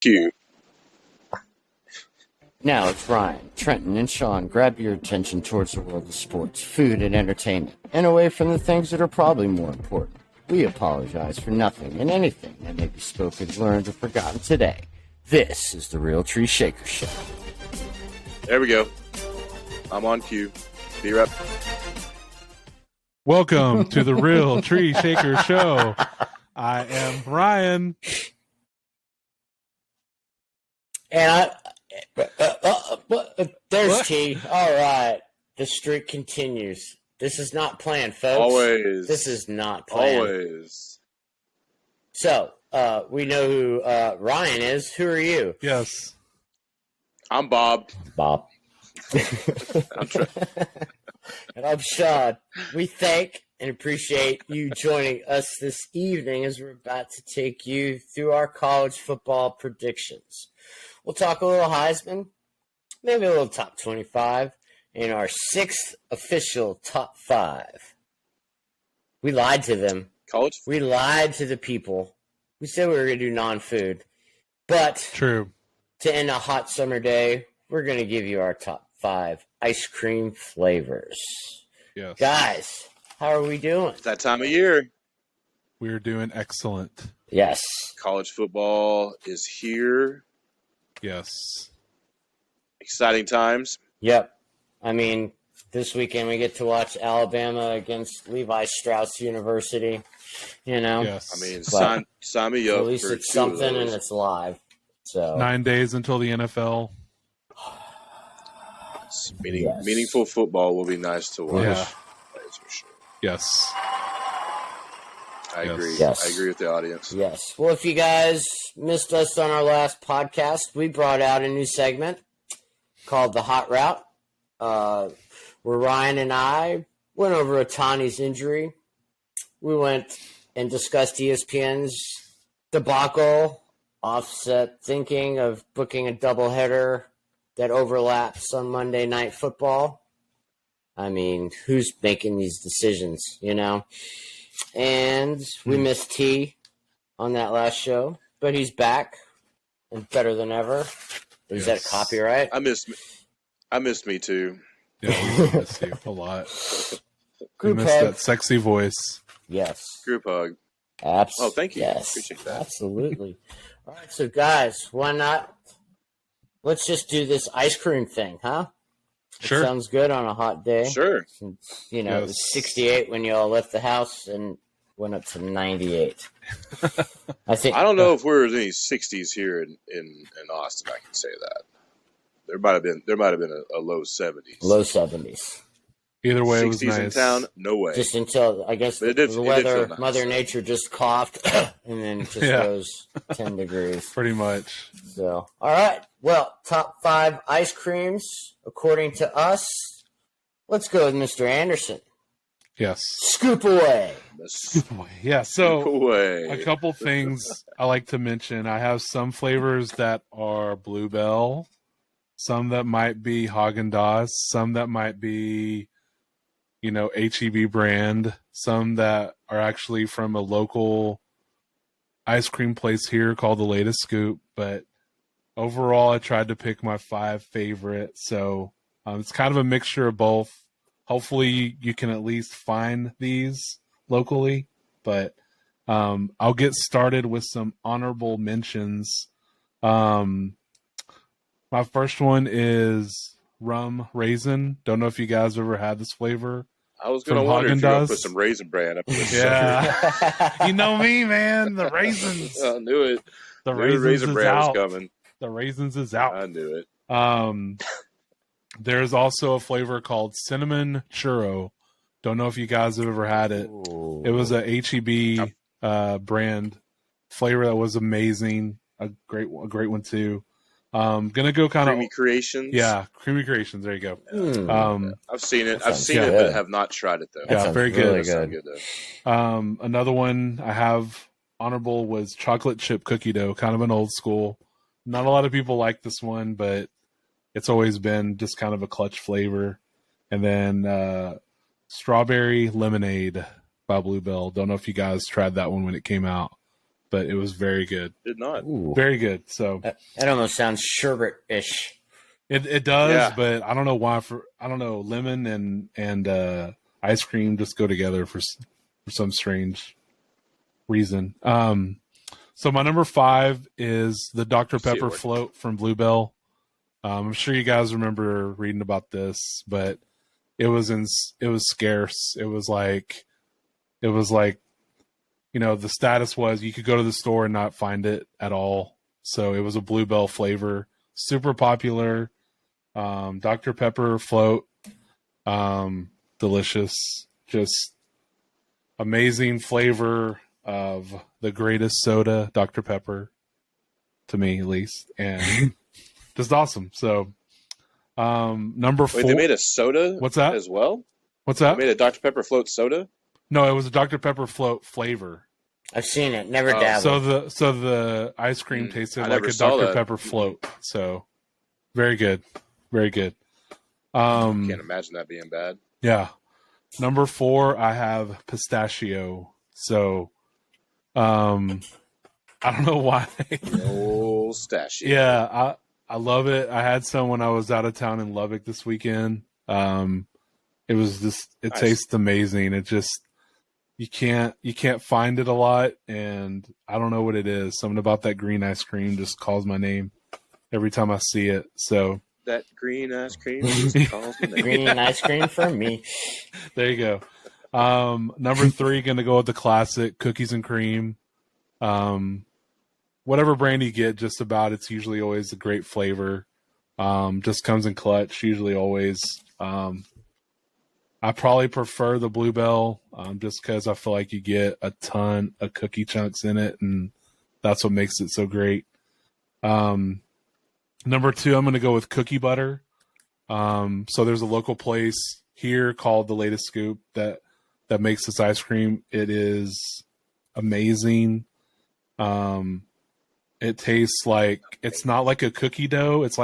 Q. Now it's Ryan, Trenton, and Sean. Grab your attention towards the world of sports, food, and entertainment, and away from the things that are probably more important. We apologize for nothing and anything that may be spoken, learned, or forgotten today. This is the Real Tree Shaker Show. There we go. I'm on cue. Be right. Welcome to the Real Tree Shaker Show. I am Ryan. And there's T. All right. The streak continues. This is not planned, folks. Always. This is not planned. Always. So, we know who Ryan is. Who are you? Yes. I'm Bob. Bob. I'm And I'm Sean. We thank and appreciate you joining us this evening as we're about to take you through our college football predictions. We'll talk a little Heisman, maybe a little top 25, and our sixth official top 5. We lied to them. College? We lied to the people. We said we were going to do non-food. But True. to end a hot summer day, we're going to give you our top 5 ice cream flavors. Yes. Guys, how are we doing? It's that time of year. We're doing excellent. Yes. College football is here. Yes. Exciting times. Yep. I mean, this weekend we get to watch Alabama against Levi Strauss University. You know? Yes. I mean, But sign me up. at least for it's two of something and those. it's live. So 9 days until the NFL. Yes. Meaningful football will be nice to watch. Yeah. That is for sure. Yes. I Yes. agree. Yes. I agree with the audience. yes. Well, if you guys missed us on our last podcast, we brought out a new segment called The Hot Route, where Ryan and I went over Otani's injury. We went and discussed ESPN's debacle, offset thinking of booking a doubleheader that overlaps on Monday Night Football. I mean, who's making these decisions, you know? And we missed T on that last show, but he's back and better than ever. Is that Yes. copyright? I missed me too. Yeah, we miss you a lot. We Group miss hug. that sexy voice. Yes. Group hug. Absolutely. Oh, thank you. Yes. Appreciate that. Absolutely. All right, so guys, why not? Let's just do this ice cream thing, huh? Sure. Sounds good on a hot day. Sure. Since, you know, it Yes. was 68 when you all left the house and went up to 98. I think. I don't know if we're in any 60s here in Austin. I can say that. There might have been a low 70s. Low 70s. Either way, it was 60s in nice. town? No way. Just until, I guess, But it the did feel weather, nice. Mother Nature just coughed and then it just Yeah. goes 10 degrees. Pretty much. So, all right. Well, top 5 ice creams, according to us. Let's go with Mr. Anderson. Yes. Scoop away. Yeah, so way. a couple things I like to mention. I have some flavors that are Bluebell, some that might be Haagen-Dazs, some that might be, you know, HEB brand, some that are actually from a local ice cream place here called The Latest Scoop. But overall, I tried to pick my 5 favorite. So it's kind of a mixture of both. Hopefully, you can at least find these locally. But I'll get started with some honorable mentions. My first one is rum raisin. Don't know if you guys ever had this flavor. I was going to From wonder if you're going Haagen-Dazs? to put some Raisin Bran up in this. Yeah. You know me, man. The raisins. I knew it. The Knew raisins Raisin is Bran was out. coming. The raisins is out. I knew it. There's also a flavor called cinnamon churro. Don't know if you guys have ever had it. Ooh. It was a HEB brand flavor that was amazing. A great one too. Gonna go kind Creamy of Creations. yeah, Creamy Creations. There you go. Hmm. I've seen it. That I've sounds seen it, good. but have not tried it though. That Yeah, sounds very good. really That sounds good. good though. Another one I have honorable was chocolate chip cookie dough. Kind of an old school. Not a lot of people like this one, but it's always been just kind of a clutch flavor. And then strawberry lemonade by Bluebell. Don't know if you guys tried that one when it came out. but it was very good. Did not. Ooh. Very good. So That almost sounds sherbet-ish. it does, Yeah. but I don't know why. I don't know. Lemon and ice cream just go together for some strange reason. So my number 5 is the Dr. See it Pepper working. float from Bluebell. I'm sure you guys remember reading about this, but it was scarce. It was like, the status was you could go to the store and not find it at all. So it was a Bluebell flavor, super popular. Dr. Pepper float, delicious, just amazing flavor of the greatest soda, Dr. Pepper, to me at least, and just awesome. So, number 4. Wait, they made a soda. What's that? As well? What's They that? made a Dr. Pepper float soda. No, it was a Dr. Pepper float flavor. I've seen it. Never Oh, dabbled. So the ice cream Mm, tasted I like never a saw Dr. that. Pepper float. So very good. Very good. Can't imagine that being bad. Yeah. Number 4, I have pistachio. So I don't know why. No stash. Yeah, I love it. I had some when I was out of town in Lubbock this weekend. It was just it Nice. tastes amazing. It just you can't find it a lot, and I don't know what it is. Something about that green ice cream just calls my name every time I see it. So That green ice cream just calls my name. Green ice cream for me. there you go. Number 3, gonna go with the classic cookies and cream. Whatever brand you get, just about, it's usually always a great flavor. Just comes in clutch, usually always. I probably prefer the Bluebell, just because I feel like you get a ton of cookie chunks in it, and that's what makes it so great. Number 2, I'm going to go with cookie butter. So there's a local place here called The Latest Scoop that makes this ice cream. It is amazing. It tastes like, it's not like a cookie dough. It's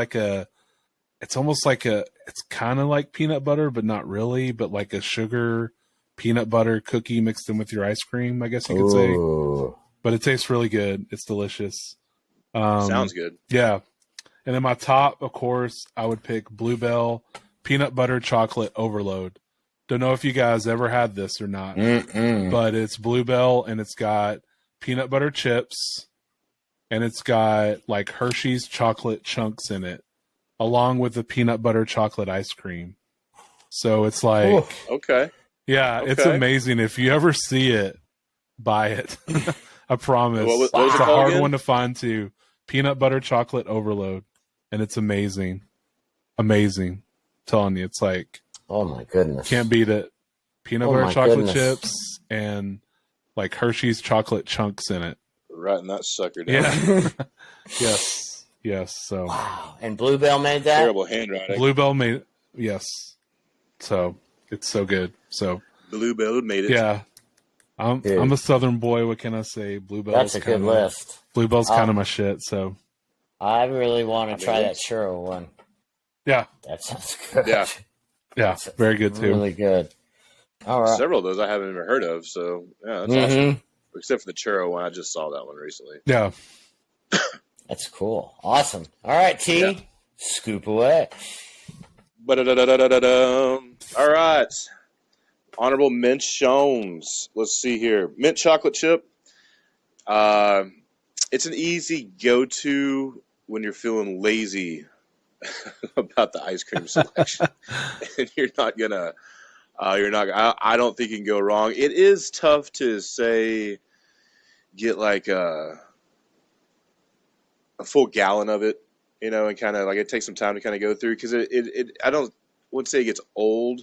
almost like it's kind of like peanut butter, but not really, but like a sugar peanut butter cookie mixed in with your ice cream, I guess you could say. Ooh. But it tastes really good. It's delicious. Sounds good. Yeah. And then my top, of course, I would pick Bluebell peanut butter chocolate overload. Don't know if you guys ever had this or not, but it's Bluebell and it's got peanut butter chips and it's got like Hershey's chocolate chunks in it, along with the peanut butter chocolate ice cream. So it's like, Ooh. Okay. yeah, it's Okay. amazing. If you ever see it, buy it. I promise. What was It's it a called hard again? one to find too. Peanut butter chocolate overload. And it's amazing. Amazing. Telling you, it's like, Oh my goodness. can't beat it. Peanut Oh butter my chocolate goodness. chips and like Hershey's chocolate chunks in it. Writing that sucker down. Yeah. Yes. Yes. So Wow. And Bluebell made that? Terrible handwriting. Bluebell made yes. So it's so good. So Bluebell made it. yeah. I'm a Southern boy. What can I say? Bluebell's That's a good kinda, list. Bluebell's kind of my shit. So I really want to try that it's- churro one. yeah, That sounds good. Yeah. yeah, very good too. Really good. All right. Several of those I haven't even heard of. So yeah, that's awesome. Mhm. Except for the churro one, I just saw that one recently. Yeah. That's cool. Awesome. All right, T. Yeah. Scoop away. Ba-da-da-da-da-da-dum. All right. Honorable mentions. Let's see here. Mint chocolate chip. It's an easy go-to when you're feeling lazy about the ice cream selection, and you're not gonna. I don't think you can go wrong. It is tough to say. Get like a full gallon of it, and kind of like it takes some time to kind of go through because I wouldn't say it gets old,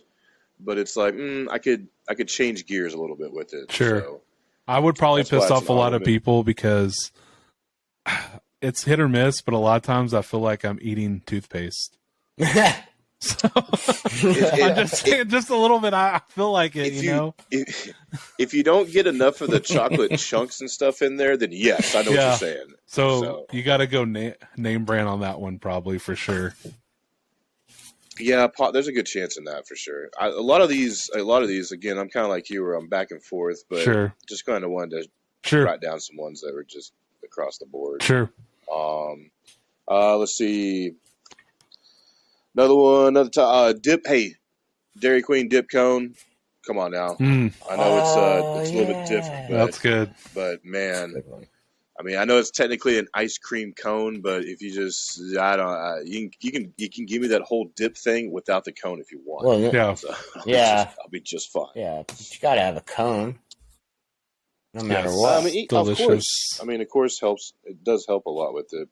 but it's like I could change gears a little bit with it. Sure. So, I would probably That's why piss it's off a lot of honorable. people because it's hit or miss, but a lot of times I feel like I'm eating toothpaste. So I'm just saying, just a little bit. I feel like it, if you know. if you don't get enough of the chocolate chunks and stuff in there, then yes, I know what Yeah. you're saying. So you got to go name brand on that one, probably for sure. Yeah, there's a good chance in that for sure. A lot of these, again, I'm kind of like you, where I'm back and forth, but Sure. just kind of wanted to Sure. brought down some ones that were just across the board. Sure. Let's see. Another dip. Hey, Dairy Queen dip cone. Come on now. I know it's a little bit different, but That's good. But man, I mean, I know it's technically an ice cream cone, but if you just, you can give me that whole dip thing without the cone if you want. Well, Yeah. So I'll be just fine. Yeah, but you gotta have a cone, no matter Yes. what. I mean, Delicious. of course. I mean, of course, helps. It does help a lot with it.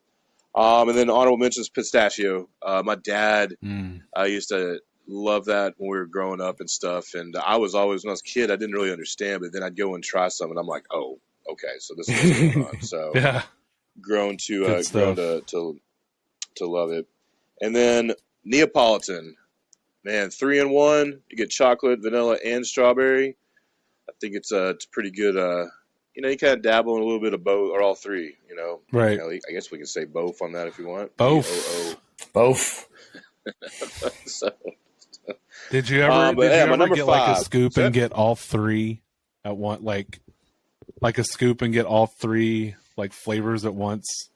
And then honorable mentions pistachio. My dad used to love that when we were growing up and stuff. And I was always, when I was a kid, I didn't really understand, but then I'd go and try some, and I'm like, oh, okay, so this is what's going on. So Yeah. grown Good stuff. to love it. And then Neapolitan, man, 3-in-1. You get chocolate, vanilla, and strawberry. I think it's pretty good. You kind of dabble in a little bit of both or all three. Right. I guess we can say both on that if you want. Both. Both. So, Did you ever, but yeah, my get number like a 5. scoop and get all three at one, like a scoop and get all three like flavors at once?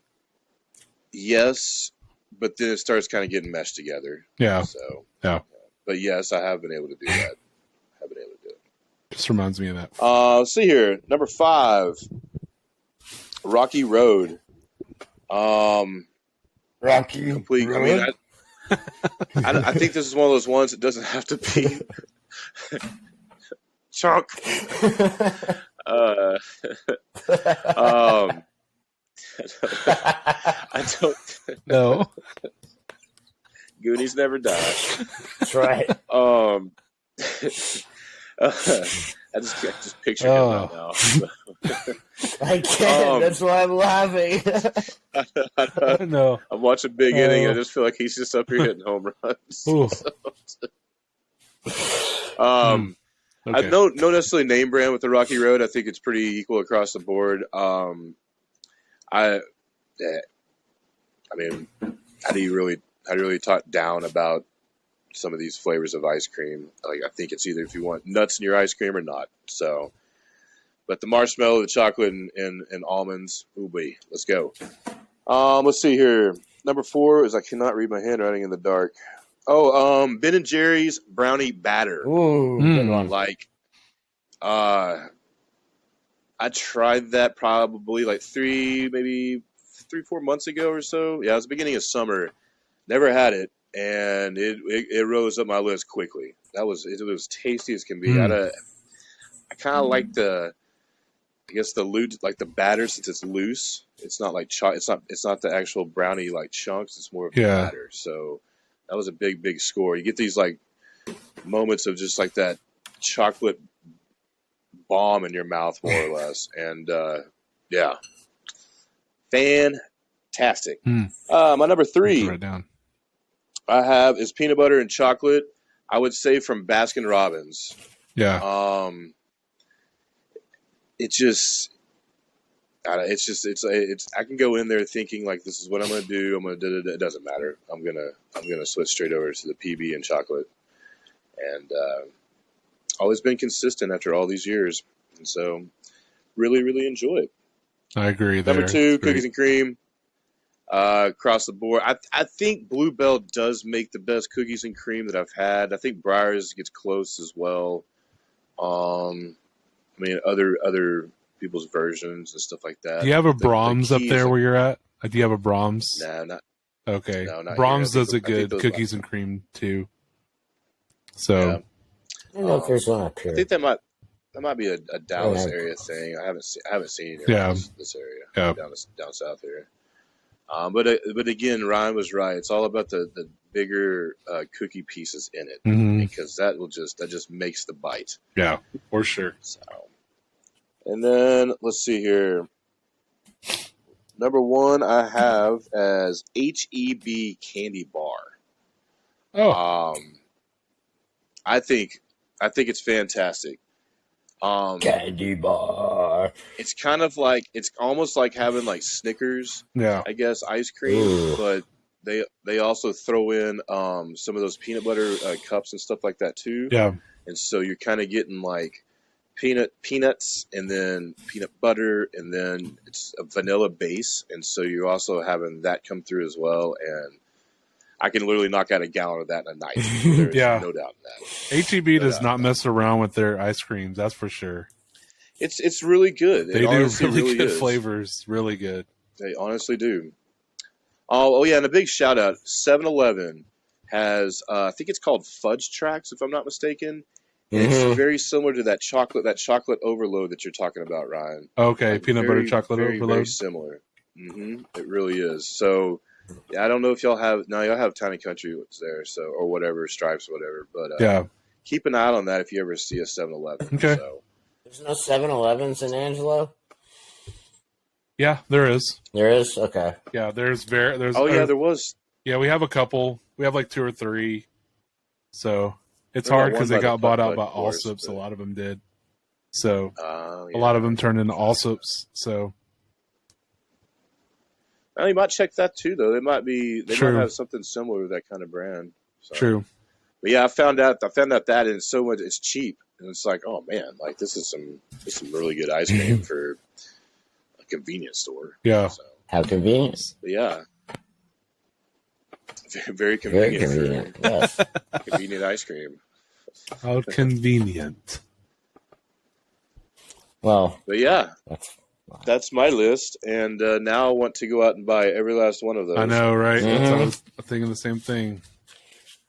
yes, but then it starts kind of getting meshed together. Yeah. So Yeah. But yes, I have been able to do that. Just reminds me of that. Let's see here. Number 5, Rocky Road. Rocky Complete. Road? I mean, I think this is one of those ones that doesn't have to be chunk. I don't. No. Goonies never die. That's right. I just picture him right now. I can't. That's why I'm laughing. No. I'm watching Big Inning. I just feel like he's just up here hitting home runs. Ooh. I Okay. no necessarily name brand with the Rocky Road. I think it's pretty equal across the board. I mean, how do you really talk down about some of these flavors of ice cream? Like, I think it's either if you want nuts in your ice cream or not. So, but the marshmallow, the chocolate, and almonds, ooh wee, let's go. Let's see here. Number 4 is I cannot read my handwriting in the dark. Oh, Ben and Jerry's brownie batter. Ooh, good one. Like, I tried that probably like 3, 4 months ago or so. Yeah, it was the beginning of summer. Never had it, and it rose up my list quickly. It was tasty as can be. I kind of like the loose, like the batter, since it's loose. It's not like it's not the actual brownie like chunks. It's more of the batter. So that was a big score. You get these like moments of just like that chocolate bomb in your mouth, more or less, and yeah, fantastic. My number 3. Write it down. I have is peanut butter and chocolate. I would say from Baskin Robbins. Yeah. It's I can go in there thinking like this is what I'm going to do. It doesn't matter. I'm gonna switch straight over to the PB and chocolate, and always been consistent after all these years, and so really enjoy it. I agree. There. Number 2, Great. cookies and cream. Across the board, I think Bluebell does make the best cookies and cream that I've had. I think Breyers gets close as well. I mean, other people's versions and stuff like that. Do you have a The Brahms up keys- there where you're at? Do you have a Brahms? Nah, not. Okay. No, not Brahms here. I does think a good those- cookies and cream too. So Yeah. I don't know if there's one up I here. think that might be a Dallas Yeah. area thing. I haven't seen it Yeah. in this area. Yeah. Down south here. But again, Ryan was right. It's all about the bigger cookie pieces in it, because that just makes the bite. yeah, for sure. So, and then let's see here. Number 1 I have as HEB candy bar. Oh, I think it's fantastic. Candy bar. It's kind of like, it's almost like having like Snickers, yeah. I guess, ice cream, Ooh. but they also throw in some of those peanut butter cups and stuff like that too. Yeah. And so you're kind of getting like peanuts, and then peanut butter, and then it's a vanilla base, and so you're also having that come through as well. And I can literally knock out a gallon of that in a night. There's Yeah. no doubt in that. HEB does not mess around with their ice creams. That's for sure. It's really good. They It do honestly really good is. flavors. Really good. They honestly do. Oh yeah, and a big shout out. 7-Eleven has I think it's called Fudge Tracks, if I'm not mistaken. It's Mhm. very similar to that chocolate overload that you're talking about, Ryan. Okay, Like peanut butter chocolate very overload. similar. It really is. So yeah, I don't know if y'all have Tiny Country there, so or whatever Stripes, whatever. But Yeah. keep an eye on that if you ever see a 7-Eleven. Okay. So. There's no 7-Elevens in Angelo? Yeah, there is. There is? Okay. Yeah, there's Oh yeah, there was. Yeah, we have a couple. We have like 2 or 3. So it's There got hard one because by they the got bought out Putt by Putt course, Allsup's. A but- lot of them did. So Yeah. a lot of them turned into Allsup's. So Well, you might check that too, though. They might True. have something similar to that kind of brand. So. true. But yeah, I found out that and it's so much. It's cheap, and it's like, oh man, like this is some really good ice cream for a convenience store. Yeah. So, How convenient. but yeah, very Very convenient. convenient. Yes. For convenient ice cream. How convenient. Well, But yeah, that's that's my list, and now I want to go out and buy every last one of those. I know, right? That's, I Mhm. was thinking the same thing.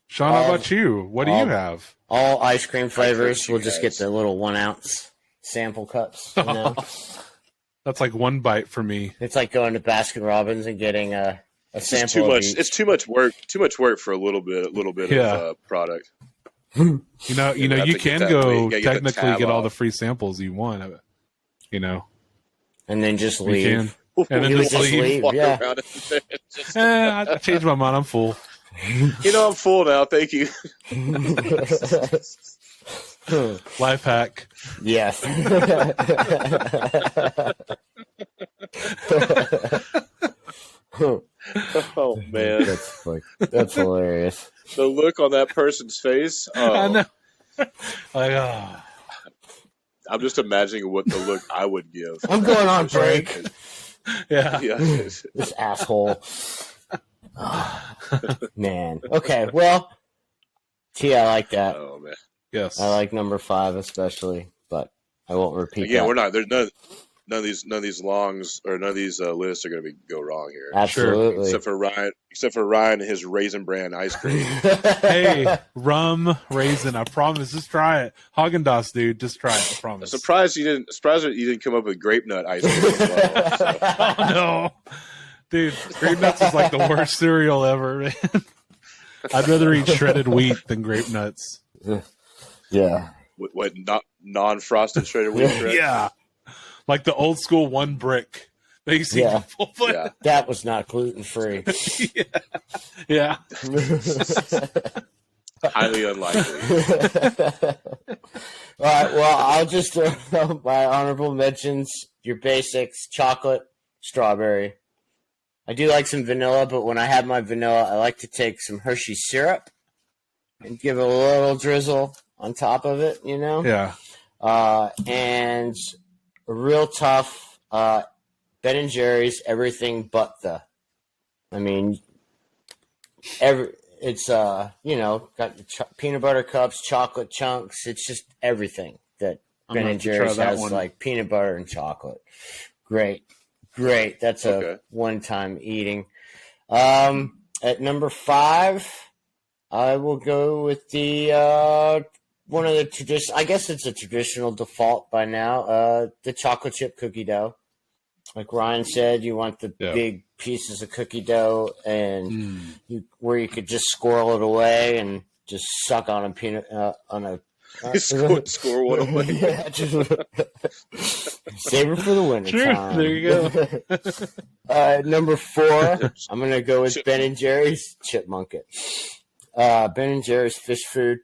Sean, how about you? What do you have? all ice cream flavors. you We'll just guys. get the little 1 ounce sample cups. You know? That's like one bite for me. It's like going to Baskin Robbins and getting a It's sample just too of much. each. It's too much work. Too much work for a little bit Yeah. of product. You know, You have you to get can that- go you gotta get the technically tab get all off. the free samples you want. You know, And then just you leave. can. And then You just would just leave. leave. Walk Yeah. around in there and just- I changed my mind. I'm full. You know, I'm full now. Thank you. Life hack. Yes. Oh man, That's hilarious. the look on that person's face. I Oh, know. Like, ah. I'm just imagining what the look I would give. I'm going on break. Yeah. Yeah. This asshole. Man. Okay, well, T, I like that. Oh man. Yes. I like number 5 especially, but I won't repeat Again, that. we're not. There's none of these longs or none of these lists are going to go wrong here. Absolutely. Except for Ryan and his Raisin Bran ice cream. Hey, rum raisin. I promise. Just try it. Haagen-Dazs, dude. Just try it. I I'm promise. surprised you didn't come up with grape nut ice cream as well. So. Oh no, dude. Grape nuts is like the worst cereal ever, man. I'd rather eat shredded wheat than grape nuts. Yeah. What non-frosted shredded wheat? Correct? Yeah, like the old school one brick. They used to Yeah. people put. Yeah. That was not gluten free. Yeah. Highly unlikely. All right. Well, I'll just throw my honorable mentions. Your basics: chocolate, strawberry. I do like some vanilla, but when I have my vanilla, I like to take some Hershey syrup and give it a little drizzle on top of it. You know. Yeah. And a real tough Ben and Jerry's everything but the. I mean, it's got the peanut butter cups, chocolate chunks. It's just everything that I'm Ben gonna and have to try Jerry's that has, one. like peanut butter and chocolate. Great. That's Okay. a one-time eating. At number 5, I will go with the one of the tradition. I guess it's a traditional default by now. The chocolate chip cookie dough. Like Ryan said, you want the Yeah. big pieces of cookie dough, and where you could just squirrel it away and just suck on a peanut on a. Score one away. Yeah, just save it for the winter Sure, time. there you go. Number 4, I'm gonna go with Ben and Jerry's Chipmunk It. Ben and Jerry's fish food.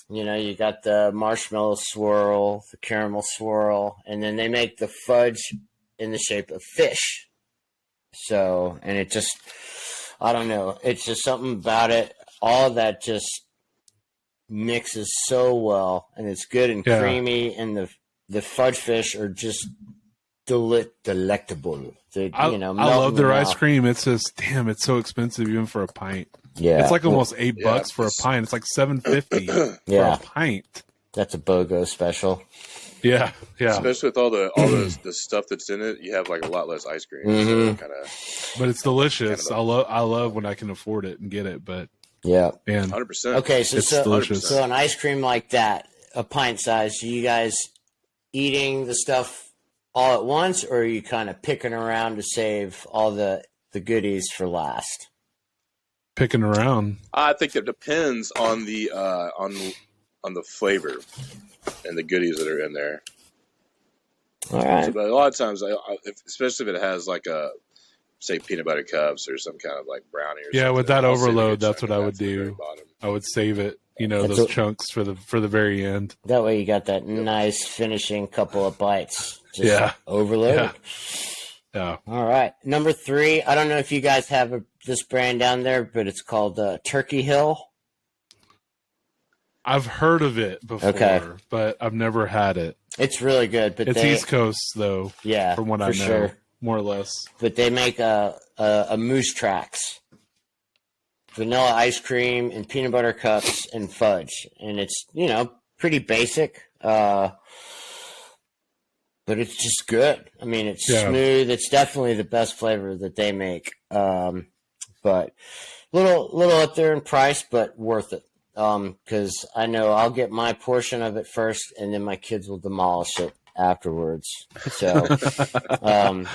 You know, you got the marshmallow swirl, the caramel swirl, and then they make the fudge in the shape of fish. So, and it just, I don't know, it's just something about it. All of that just mixes so well, and it's good and Yeah. creamy, and the fudge fish are just delectable. They, I melt love in their your ice mouth. cream. It's just damn, it's so expensive even for a pint. Yeah, It's like almost $8 Yeah, for a pint. It's like $7.50 for Yeah. a pint. that's a BOGO special. Yeah, yeah. especially with all the stuff that's in it, you have like a lot less ice cream. So kind of But it's delicious. Kind I love when I can afford it and get it. But Yeah. man, 100%. Okay, so it's delicious. so an ice cream like that, a pint size. Are you guys eating the stuff all at once, or are you kind of picking around to save all the goodies for last? Picking around. I think it depends on the flavor and the goodies that are in there. All right. So, but a lot of times, especially if it has like say peanut butter cups or some kind of like brownie. Or Yeah, something, with that I'll save a overload, good that's chunk what of I would that for the very do. bottom. I would save it. That's Those chunks for the very end. That way you got that nice finishing couple of bites. Just Yeah. overloaded. Yeah. All right. Number 3, I don't know if you guys have this brand down there, but it's called Turkey Hill. I've heard of it before, Okay. but I've never had it. It's really good, but It's East Coast though, yeah, from what I know, for sure. more or less. But they make a Moose Tracks, vanilla ice cream and peanut butter cups and fudge, and it's pretty basic, but it's just good. I mean, it's smooth. It's definitely the best flavor that they make, but little up there in price, but worth it. Because I know I'll get my portion of it first, and then my kids will demolish it afterwards. So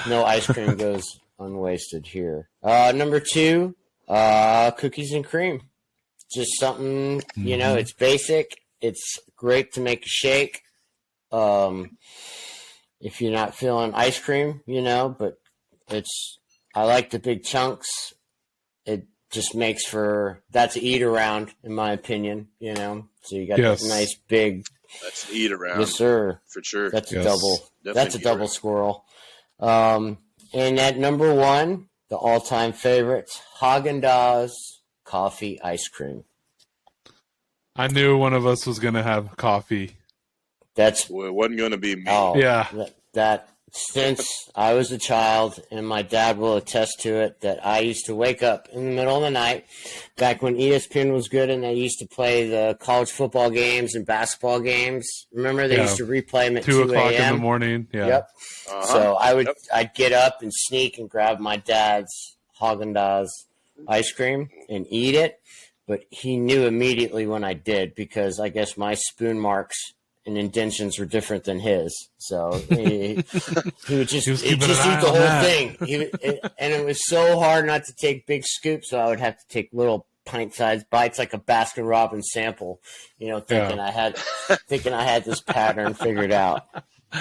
no ice cream goes unwasted here. Number 2, cookies and cream. Just something, it's basic. It's great to make a shake. If you're not feeling ice cream, but I like the big chunks. It just makes that's an eat around, in my opinion, So you got that nice big. That's eat around. Yes, sir. For sure. That's a Yes. double. Definitely That's a eat double around. squirrel. And at number 1, the all-time favorites, Haagen-Dazs coffee ice cream. I knew one of us was gonna have coffee. That's Well, it wasn't going to be me. Yeah. that since I was a child, and my dad will attest to it, that I used to wake up in the middle of the night, back when ESPN was good, and they used to play the college football games and basketball games. Remember, they used to replay them at 2 2 o'clock in a.m.? the morning. Yeah. Yep. Uh-huh. So I'd get up and sneak and grab my dad's Haagen-Dazs ice cream and eat it, but he knew immediately when I did, because I guess my spoon marks and indentions were different than his. So he would just He was he'd keeping just an eat eye the on whole that. thing. And it was so hard not to take big scoops, so I would have to take little pint-sized bites, like a Baskin Robbins sample. Thinking I had this pattern figured out.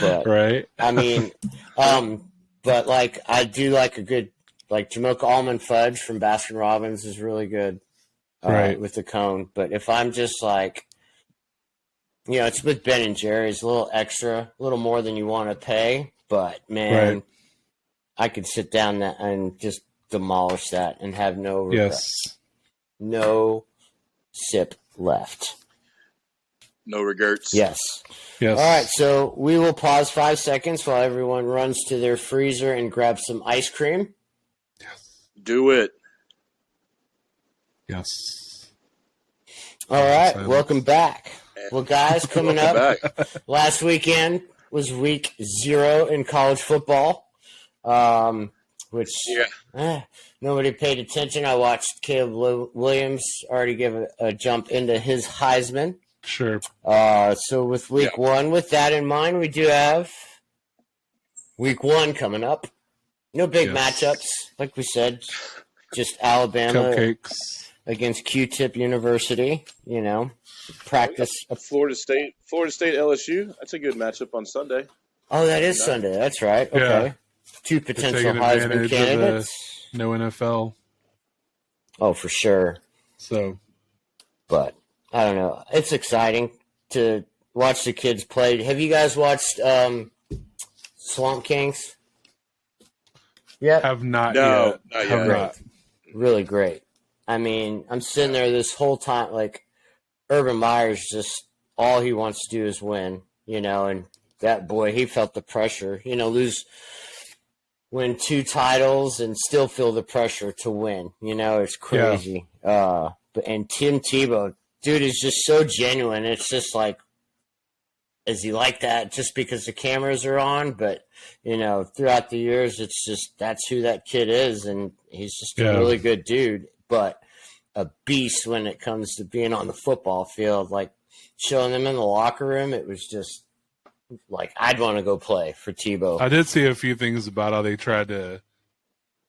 But Right. I mean, but like I do like a good Jamocha almond fudge from Baskin Robbins is really good, Right. with the cone. But if I'm just like, it's with Ben and Jerry's, a little extra, a little more than you want to pay. But man, Right. I could sit down and just demolish that and have no regrets. Yes. No sip left. No regrets. Yes. Yes. All right, so we will pause 5 seconds while everyone runs to their freezer and grabs some ice cream. Do it. Yes. All right, Silence. welcome back. Well, guys, coming up, Back. last weekend was week 0 in college football, which nobody paid attention. I watched Caleb Williams already give a jump into his Heisman. Sure. So with week 1, with that in mind, we do have week 1 coming up. No big matchups, like we said. Just Alabama Cupcakes. against Q-Tip University. Practice. Florida State LSU. That's a good matchup on Sunday. Oh, that is Sunday. That's right. Okay. Yeah. 2 They're potential taking Heisman advantage of candidates. No NFL. Oh, for sure. So But I don't know. It's exciting to watch the kids play. Have you guys watched Swamp Kings? Yeah. have not No, yet. not Have yet. not. Really great. I mean, I'm sitting there this whole time, like, Urban Meyer's just all he wants to do is win, and that boy, he felt the pressure, win 2 titles and still feel the pressure to win. It's crazy. And Tim Tebow, dude, is just so genuine. It's just like, is he like that just because the cameras are on? But, throughout the years, it's just that's who that kid is. And he's just a really good dude, but a beast when it comes to being on the football field. Like showing them in the locker room, it was just like, I'd want to go play for Tebow. I did see a few things about how they tried to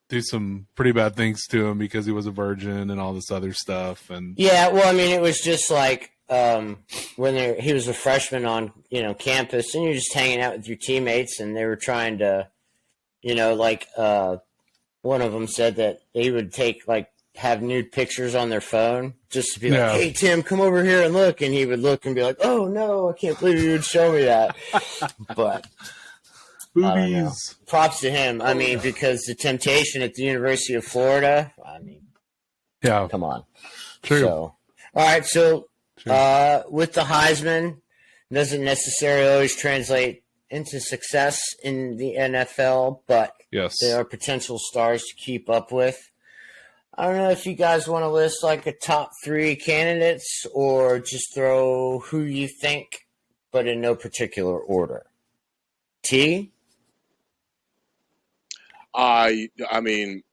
do some pretty bad things to him because he was a virgin and all this other stuff. And yeah, well, I mean, it was just like when he was a freshman on campus, and you're just hanging out with your teammates, and they were trying to, one of them said that they would have nude pictures on their phone just to be like, hey, Tim, come over here and look. And he would look and be like, oh, no, I can't believe you would show me that. But boobies. Props to him. I mean, because the temptation at the University of Florida, come on. True. So, all right, so with the Heisman, doesn't necessarily always translate into success in the NFL, but there are potential stars to keep up with. I don't know if you guys want to list like a top 3 candidates or just throw who you think, but in no particular order. T? I think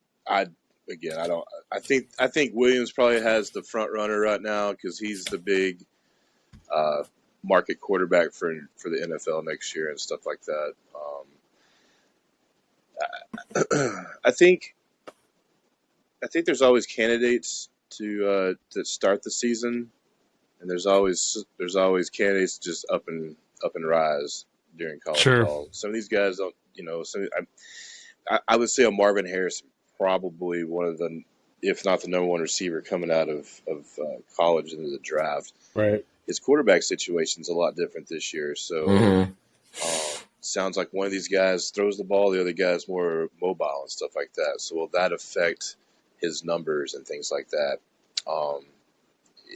Williams probably has the front runner right now because he's the big market quarterback for the NFL next year and stuff like that. I think there's always candidates to start the season, and there's always candidates just up and rise during college ball. Some of these guys don't, I would say a Marvin Harrison, probably one of the, if not the number 1 receiver coming out of college into the draft. Right. His quarterback situation's a lot different this year, so sounds like one of these guys throws the ball, the other guy's more mobile and stuff like that. So will that affect his numbers and things like that?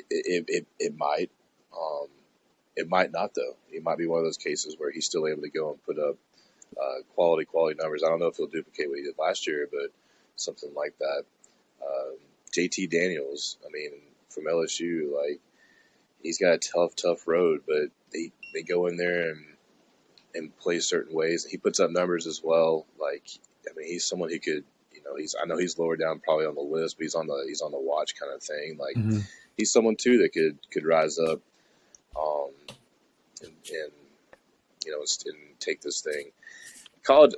It might. It might not, though. It might be one of those cases where he's still able to go and put up quality numbers. I don't know if he'll duplicate what he did last year, but something like that. JT Daniels, from LSU, he's got a tough road, but they go in there and play certain ways. He puts up numbers as well. He's someone who could, I know he's lower down probably on the list, but he's on the watch kind of thing. He's someone too that could rise up, and take this thing. College,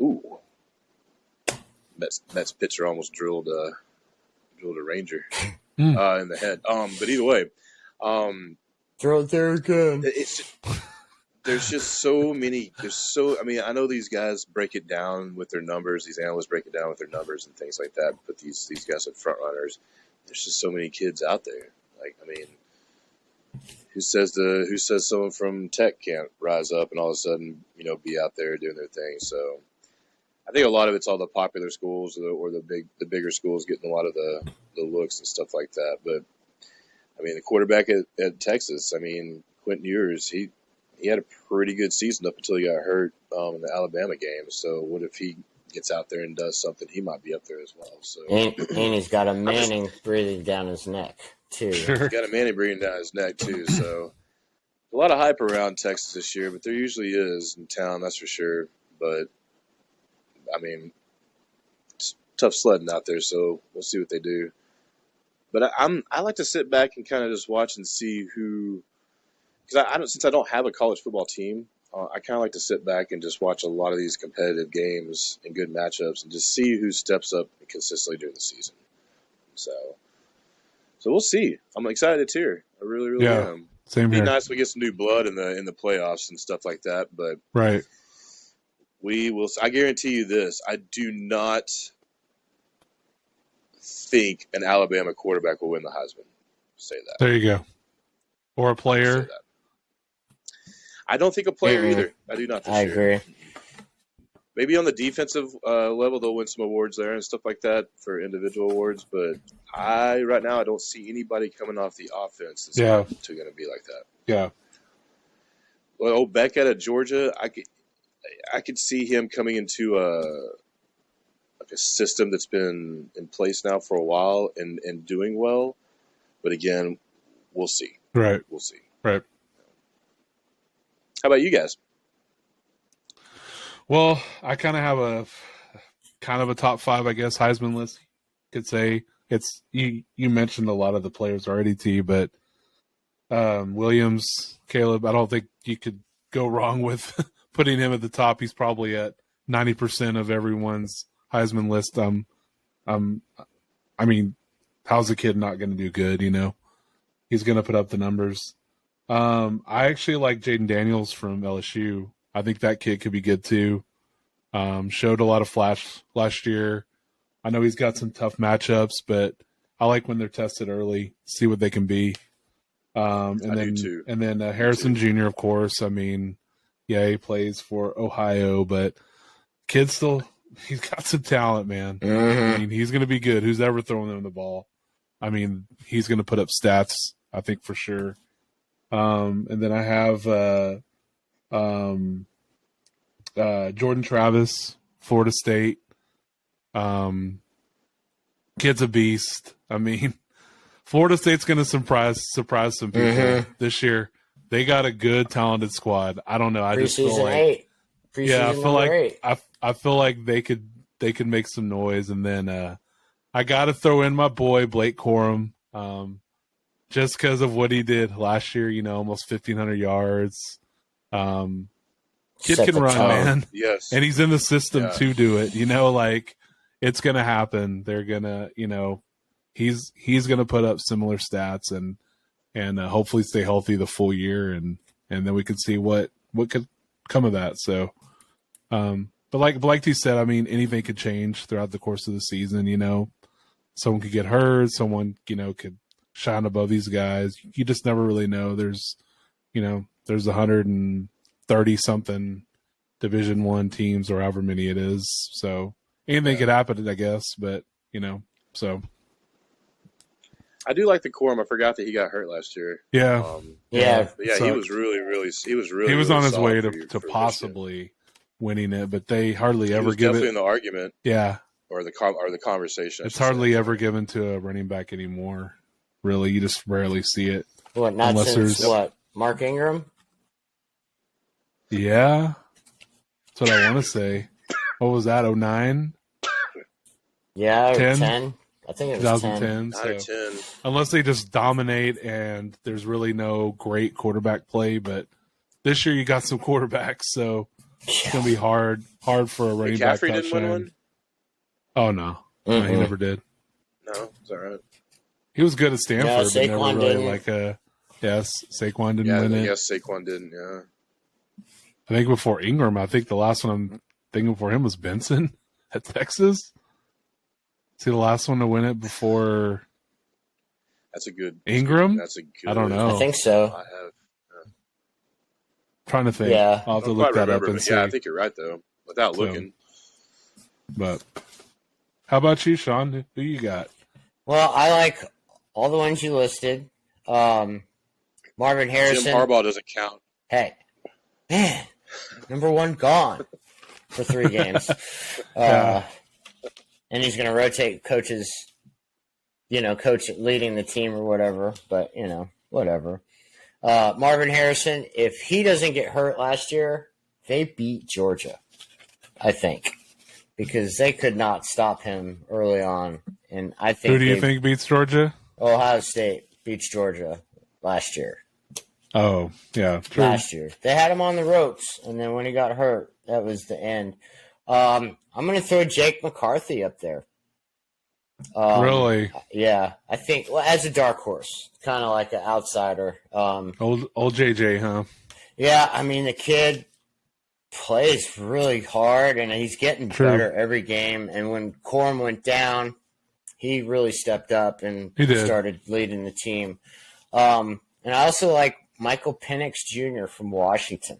Mets pitcher almost drilled a Ranger in the head. But either way, throw it there again. There's just so many. I know these guys break it down with their numbers. These analysts break it down with their numbers and things like that. Put these guys at front runners. There's just so many kids out there. Who says someone from Tech can't rise up and all of a sudden, be out there doing their thing? So I think a lot of it's all the popular schools or the bigger schools getting a lot of the looks and stuff like that. But the quarterback at Texas, Quentin Ewers, he had a pretty good season up until he got hurt in the Alabama game. So what if he gets out there and does something? He might be up there as well. So and he's got a Manning breathing down his neck too. He's got a Manning breathing down his neck too. So a lot of hype around Texas this year, but there usually is in town, that's for sure. But it's tough sledding out there, so we'll see what they do. But I like to sit back and kind of just watch and see who. Because since I don't have a college football team, I kind of like to sit back and just watch a lot of these competitive games and good matchups and just see who steps up consistently during the season. So we'll see. I'm excited to cheer. I really, really am. Same here. It'd be nice if we get some new blood in the playoffs and stuff like that. But we will. I guarantee you this: I do not think an Alabama quarterback will win the Heisman. Say that. There you go. Or a player. I don't think a player either. I do not. I agree. maybe on the defensive level they'll win some awards there and stuff like that for individual awards. But right now I don't see anybody coming off the offense that's going to be like that. Yeah. Well, Beckett at Georgia, I could see him coming into a system that's been in place now for a while and doing well. But again, we'll see. Right. We'll see. Right. How about you guys? Well, I kind of have a top 5, I guess, Heisman list. Could say it's you mentioned a lot of the players already, T, but Williams, Caleb, I don't think you could go wrong with putting him at the top. He's probably at 90% of everyone's Heisman list. I mean, how's the kid not going to do good? He's going to put up the numbers. I actually like Jaden Daniels from LSU. I think that kid could be good too. Showed a lot of flash last year. I know he's got some tough matchups, but I like when they're tested early, see what they can be. And then Harrison Jr., of course. I mean, yeah, he plays for Ohio, but kid's he's got some talent, man. Mm-hmm. I mean, he's going to be good. Who's ever throwing him the ball? I mean, he's going to put up stats, I think, for sure. And then I have Jordan Travis, Florida State. Kid's a beast. I mean, Florida State's going to surprise some people this year. They got a good, talented squad. I don't know. I just feel like 8. I feel like they could make some noise. And then I got to throw in my boy Blake Corum, just because of what he did last year. Almost 1,500 yards. Kid can run, man. Yes, and he's in the system to do it. Like it's gonna happen. They're gonna, he's gonna put up similar stats and hopefully stay healthy the full year, and then we can see what could come of that. So, but like you said, I mean, anything could change throughout the course of the season. Someone could get hurt, someone could shine above these guys. You just never really know. There's 130 something Division I teams or however many it is. So anything could happen, I guess. But so I do like the Corum. I forgot that he got hurt last year. Yeah, he was really on his way for to possibly winning it, but they hardly ever give definitely it in the argument. Yeah, or the conversation. It's hardly ever given to a running back anymore. Really, you just rarely see it. What? Not since what? Mark Ingram. Yeah, that's what I want to say. What was that? 09? Yeah, 10? I think it was 2010. 10. So, unless they just dominate and there's really no great quarterback play, but this year you got some quarterbacks, so it's gonna be hard for a running back. McCaffrey didn't win one. Oh no, no, he never did. No, it's all right. He was good at Stanford, but never Saquon really didn't. Saquon didn't win it. Yes, Saquon didn't. Yeah. I think before Ingram, I think the last one I'm thinking for him was Benson at Texas. See the last one to win it before That's a good Ingram. That's a good. I don't know. I think so. I have. Trying to think. Yeah. I'll have to look that up and see. Yeah, I think you're right though. Without looking. But how about you, Sean? Who you got? Well, I like all the ones you listed. Marvin Harrison. Jim Harbaugh doesn't count. Hey, man, number 1 gone for 3 games. And he's going to rotate coaches, coach leading the team or whatever. But, whatever. Marvin Harrison, if he doesn't get hurt last year, they beat Georgia, I think, because they could not stop him early on. And I think who do you think beats Georgia? Ohio State beats Georgia last year. Oh, yeah, true. Last year. They had him on the ropes, and then when he got hurt, that was the end. I'm going to throw Jake McCarthy up there. Really? Yeah. I think, as a dark horse, kind of like an outsider. Old JJ, huh? Yeah, I mean, the kid plays really hard, and he's getting better every game. And when Corum went down, he really stepped up and started leading the team. And I also like Michael Penix Jr. from Washington.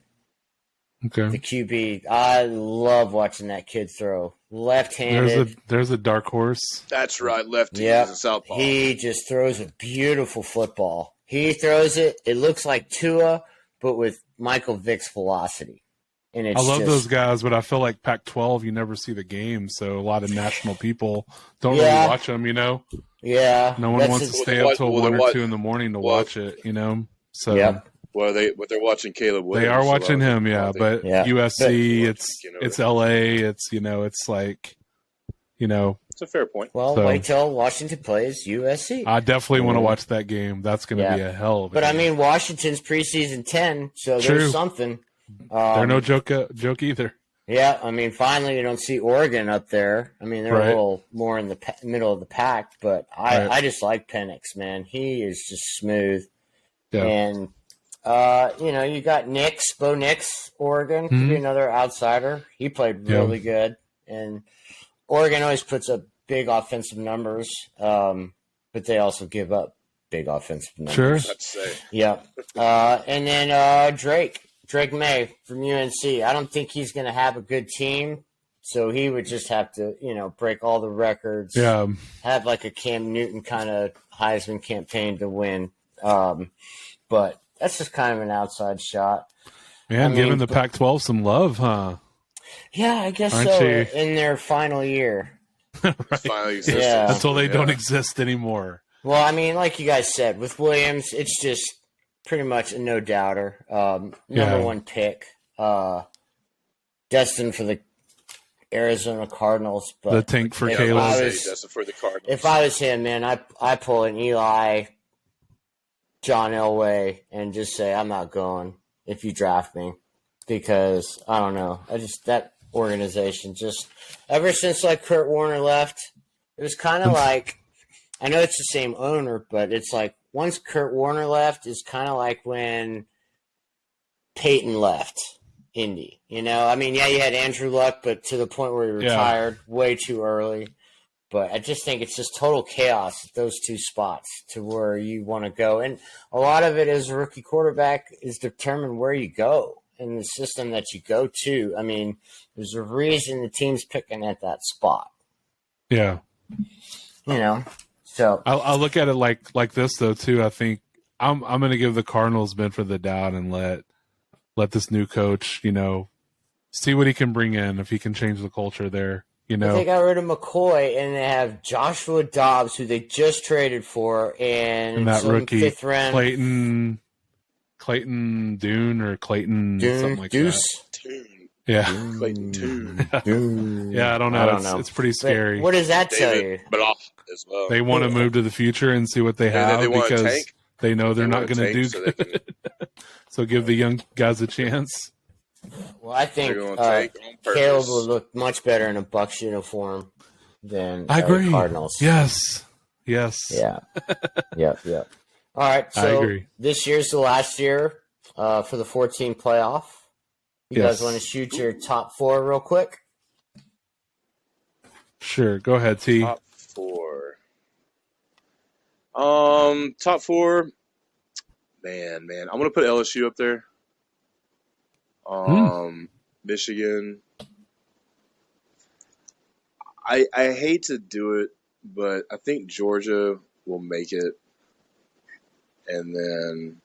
Okay. the QB. I love watching that kid throw. Left-handed. There's a dark horse. That's right, lefty. Yep. He's a southpaw. He just throws a beautiful football. He throws it. It looks like Tua, but with Michael Vick's velocity. And it's I love just, those guys, but I feel like Pac-12, you never see the game, so a lot of national people don't Yeah. really watch them. Yeah. No one that's wants to a- stay up till 1 or 2 in the morning to watch it. So Yep. Well, they're watching Caleb Williams. they are so watching I him, don't think- but Yeah. USC, But- it's LA, it's like, It's a fair point. Well, So- wait till Washington plays USC. I definitely want to watch that game. That's going to Yeah. be a hell of a But I game. mean, Washington's preseason 10, so True. there's something. They're no joke either. Yeah, I mean, finally you don't see Oregon up there. I mean, they're Right. a little more in the middle of the pack, but I Right. just like Penix, man. He is just smooth. Yeah. And, you got Bo Nix, Oregon, could Mhm. be another outsider. He played Yeah. really good. And Oregon always puts up big offensive numbers, but they also give up big offensive numbers. Sure. I'd say. Yeah. And then Drake May from UNC. I don't think he's going to have a good team, so he would just have to, break all the records. Yeah. Have like a Cam Newton kind of Heisman campaign to win. But that's just kind of an outside shot. Man, I giving mean, the Pac-12 some love, huh? Yeah, I guess Aren't so. you? In their final year. Finally exists. Yeah. Until they don't Yeah. exist anymore. Well, I mean, like you guys said, with Williams, it's just pretty much a no doubter. Number Yeah. one pick, destined for the Arizona Cardinals. But The tank for if Caleb. I Say was- that's for the Cardinals. if I was him, man, I pull an Eli, John Elway, and just say I'm not going if you draft me, because I don't know. That organization just ever since like Kurt Warner left, it was kind of like, I know it's the same owner, but it's like once Kurt Warner left, it's kind of like when Peyton left Indy. I mean, yeah, you had Andrew Luck, but to the point where he Yeah. retired way too early. But I just think it's just total chaos at those two spots to where you want to go. And a lot of it as a rookie quarterback is determined where you go and the system that you go to. I mean, there's a reason the team's picking at that spot, Yeah. So, I'll look at it like this though too. I think I'm going to give the Cardinals benefit of the doubt and let this new coach, see what he can bring in, if he can change the culture there. they got rid of McCoy and they have Joshua Dobbs, who they just traded for, And that some rookie, fifth round Clayton Dune or Clayton something like Deuce. Tune. that. Yeah. Clayton Tune. Yeah, I don't know. I don't know. It's pretty But scary. what does that tell you? David Bloch as well. They want to move to the future and see what they have they want a because tank. they know they're They not want a going to do tank so they good. can- So give the young guys a chance. Well, I think They're going to take on purpose. Caleb would look much better in a Bucks uniform than I agree. Cardinals. Yes. Yeah. Yep. All right. I So agree. this year's the last year for the 14 playoff. You Yes. guys want to shoot your top four real quick? Sure. Go ahead, T. Top four. Top four. Man. I'm gonna put LSU up there. Michigan. I hate to do it, but I think Georgia will make it. And then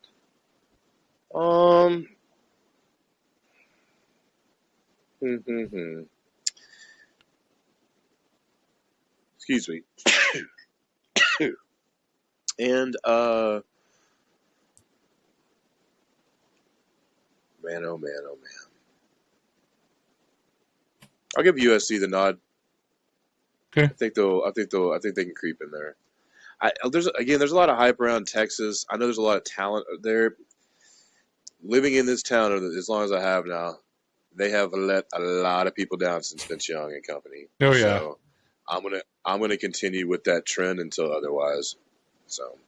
excuse me. And man, oh man. I'll give USC the nod. Okay. I think they can creep in there. There's a lot of hype around Texas. I know there's a lot of talent there. Living in this town as long as I have now, they have let a lot of people down since Vince Young and company. Oh, yeah. So I'm gonna continue with that trend until otherwise. So,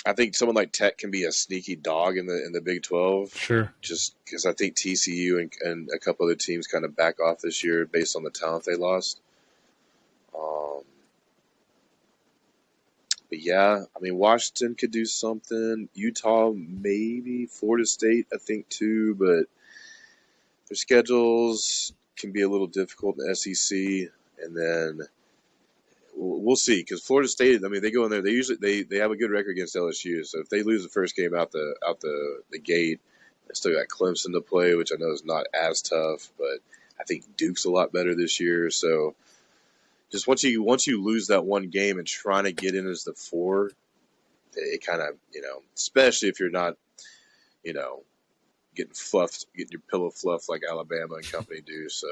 I think someone like Tech can be a sneaky dog in the Big 12, Sure. just because I think TCU and a couple other teams kind of back off this year based on the talent they lost. yeah, I mean, Washington could do something. Utah, maybe. Florida State, I think, too. But their schedules can be a little difficult in the SEC. And then we'll see, because Florida State, I mean, they go in there. They usually they have a good record against LSU. So if they lose the first game out the gate, they still got Clemson to play, which I know is not as tough. But I think Duke's a lot better this year. So just once you lose that one game and trying to get in as the 4, it kind of, especially if you're not, getting your pillow fluffed like Alabama and company do. So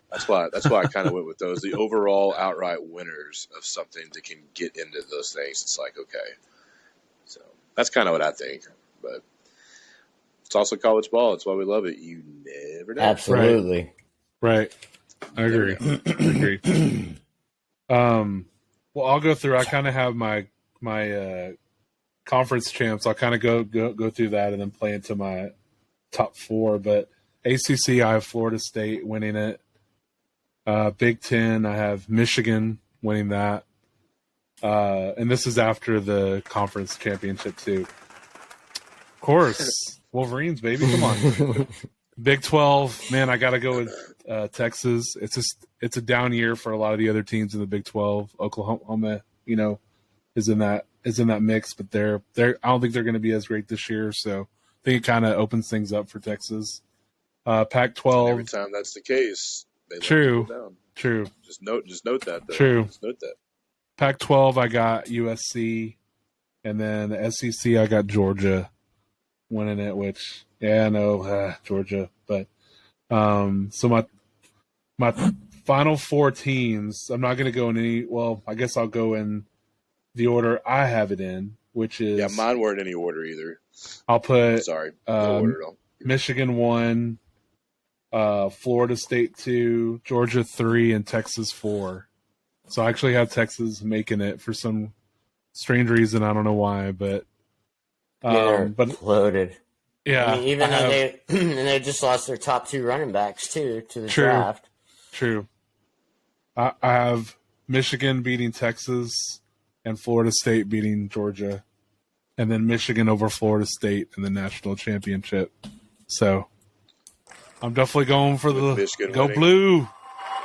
that's why I kind of went with those. The overall outright winners of something that can get into those things. It's like, okay. So that's kind of what I think. But it's also college ball. That's why we love it. You never know. Absolutely. Right. I agree. Well, I'll go through. I kind of have my conference champs. I'll kind of go through that and then play into my top 4. But ACC, I have Florida State winning it. Big Ten, I have Michigan winning that. And this is after the conference championship too. Of course, Wolverines, baby, come on. Big 12, man, I got to go with Texas. It's a down year for a lot of the other teams in the Big 12. Oklahoma, is in that mix, but they're I don't think they're going to be as great this year. So I think it kind of opens things up for Texas. Pac-12. Every time that's the case, they True. down. True. Just note that. Though. True. Just note that. Pac-12, I got USC, and then the SEC, I got Georgia winning it. Which, yeah, I know Georgia, but so my final 4 teams. I'm not going to go in any. Well, I guess I'll go in the order I have it in, which is mine weren't in any order either. I'll put no order at all. Michigan 1, Florida State 2, Georgia 3, and Texas 4. So I actually have Texas making it for some strange reason. I don't know why, but loaded. Yeah, I mean, even though they just lost their top 2 running backs too to the True. draft. True. I have Michigan beating Texas and Florida State beating Georgia, and then Michigan over Florida State in the national championship. So I'm definitely going for the Michigan go winning. Blue.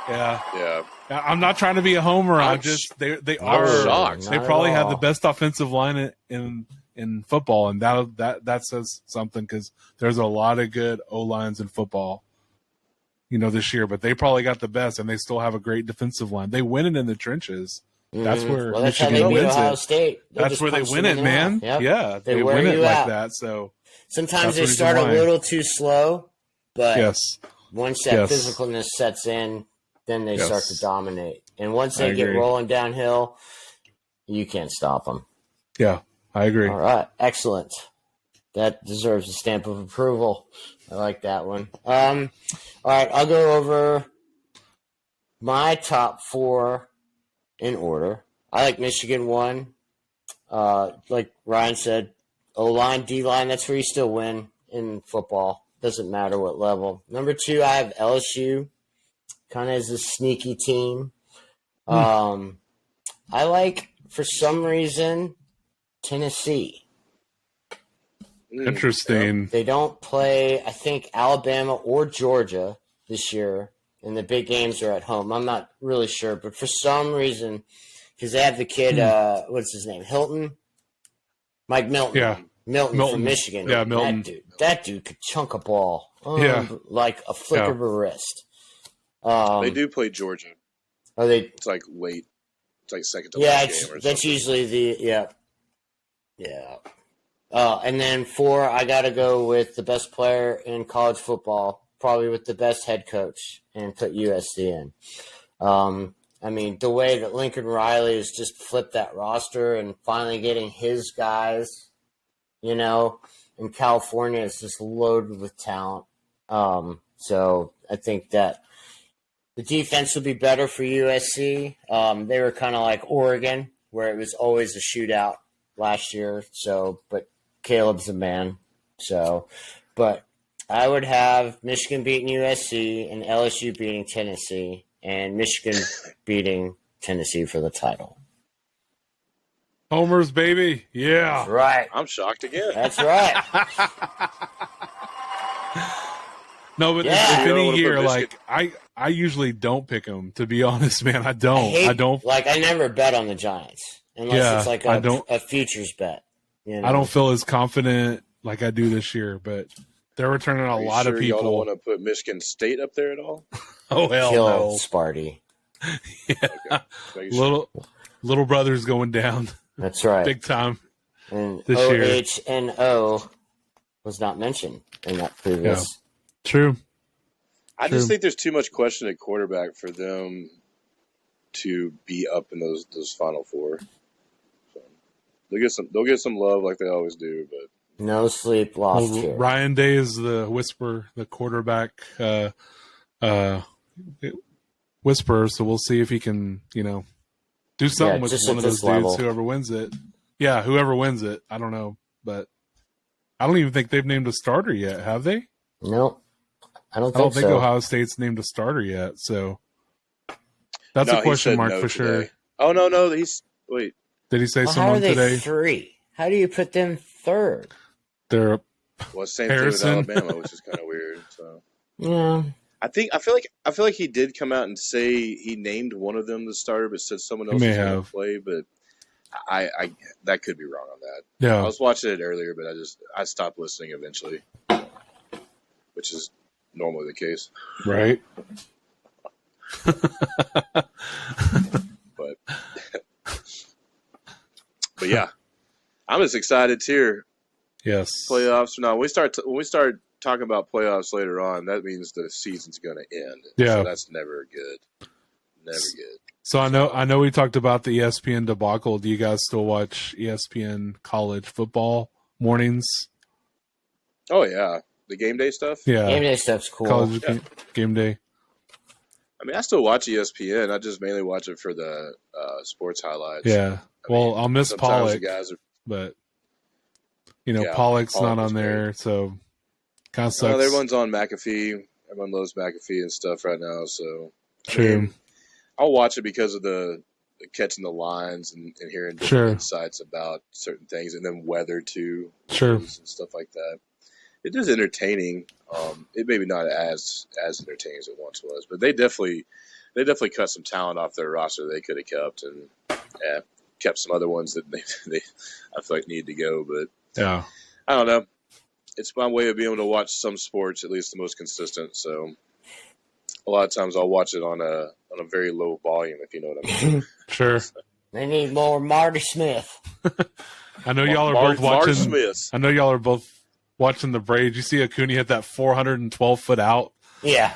Yeah. Yeah. I'm not trying to be a homer. I'm just they are shocked. They probably have the best offensive line in football, and that says something, because there's a lot of good O-lines in football, this year. But they probably got the best, and they still have a great defensive line. They win it in the trenches. That's where that's how Michigan they beat wins Ohio it. State. That's where they win it, man. Yep. Yeah, they wear win it you like out. that. So Sometimes that's they the reason start a why. little too slow, but yes, once that physicalness sets in, then they start to dominate. And once they get rolling downhill, you can't stop them. Yeah, I agree. All right, excellent. That deserves a stamp of approval. I like that one. All right, I'll go over my top 4 in order. I like Michigan 1. Like Ryan said, O-line, D-line, that's where you still win in football. Doesn't matter what level. Number 2, I have LSU, kind of as a sneaky team. I like, for some reason, Tennessee. Interesting. They don't play, I think, Alabama or Georgia this year, and the big games are at home. I'm not really sure, but for some reason, because they have the kid, what's his name, Hilton? Mike Milton. Yeah. Milton from Michigan. Yeah, Milton. That dude could chunk a ball. Yeah. Like a flick of a wrist. They do play Georgia. Are they? It's like late. It's like second to Yeah, last game or that's something. usually yeah. And then 4, I got to go with the best player in college football, probably with the best head coach, and put USC in. I mean, the way that Lincoln Riley has just flipped that roster and finally getting his guys, in California is just loaded with talent. So I think that the defense will be better for USC. They were kind of like Oregon, where it was always a shootout last year. So, but Caleb's a man. So, but I would have Michigan beating USC and LSU beating Tennessee, and Michigan beating Tennessee for the title. Homers, baby. Yeah. That's right. I'm shocked again. That's right. No, but Yeah. if You don't any wanna put year, Michigan- like I usually don't pick them. To be honest, man, I I don't. hate, I don't. Like, I never bet on the Giants unless Yeah, it's like I don't- a futures bet. You know? I don't feel as confident like I do this year. But they're returning a Are you lot sure of y'all don't people. want to put Michigan State up there at all? Oh hell Kill no! Sparty. Yeah. Make sure. Little brother's going down That's right. big time. And this year. OHNO was not mentioned in that previous. True. I True. just think there's too much question at quarterback for them to be up in those Final Four. So they'll get some love like they always do, but No sleep lost Well, here. Ryan Day is the quarterback whisperer. So we'll see if he can, do something with just one at of those this dudes. level. Whoever wins it, whoever wins it. I don't know, but I don't even think they've named a starter yet. Have they? Nope. I don't I don't think think so. Ohio State's named a starter yet. So that's no, a question he said mark no for sure. today. Oh no, wait. Did he say Well, how are someone they today? 3? How do you put them third? They're Well, same Harrison. thing with Alabama, which is kind of weird. So Yeah. I feel like he did come out and say he named one of them the starter, but said someone He else may was going to have. play. But I that could be wrong on that. yeah. I was watching it earlier, but I stopped listening eventually, which is normally the case. Right. But but yeah, I'm just excited here. Yes. Playoffs or not? When we start talking about playoffs later on, that means the season's going to end. Yeah. So that's never good. Never good. So I know we talked about the ESPN debacle. Do you guys still watch ESPN college football mornings? Oh yeah, the game day stuff. Yeah. Game day stuff's cool. College Yeah. game day. I mean, I still watch ESPN. I just mainly watch it for the sports highlights. Yeah. I Well, mean, I'll miss sometimes Pollock, the guys are. but Yeah, Pollock's Pollock not was on there, so kind of sucks. Everyone's on McAfee. Everyone loves McAfee and stuff right now. So I True. mean, I'll watch it because of the catching the lines and hearing different Sure. insights about certain things, and then weather too, Sure. and stuff like that. It is entertaining. It maybe not as entertaining as it once was, but they definitely cut some talent off their roster they could have kept, and kept some other ones that they I feel like need to go. But Yeah. I don't know. It's my way of being able to watch some sports, at least the most consistent. So a lot of times I'll watch it on a very low volume, if you know what I mean. Sure. They need more Marty Smith. I know y'all are both Mark watching. Smith. I know y'all are both watching the Braves. You see Acuna hit that 412-foot out. Yeah.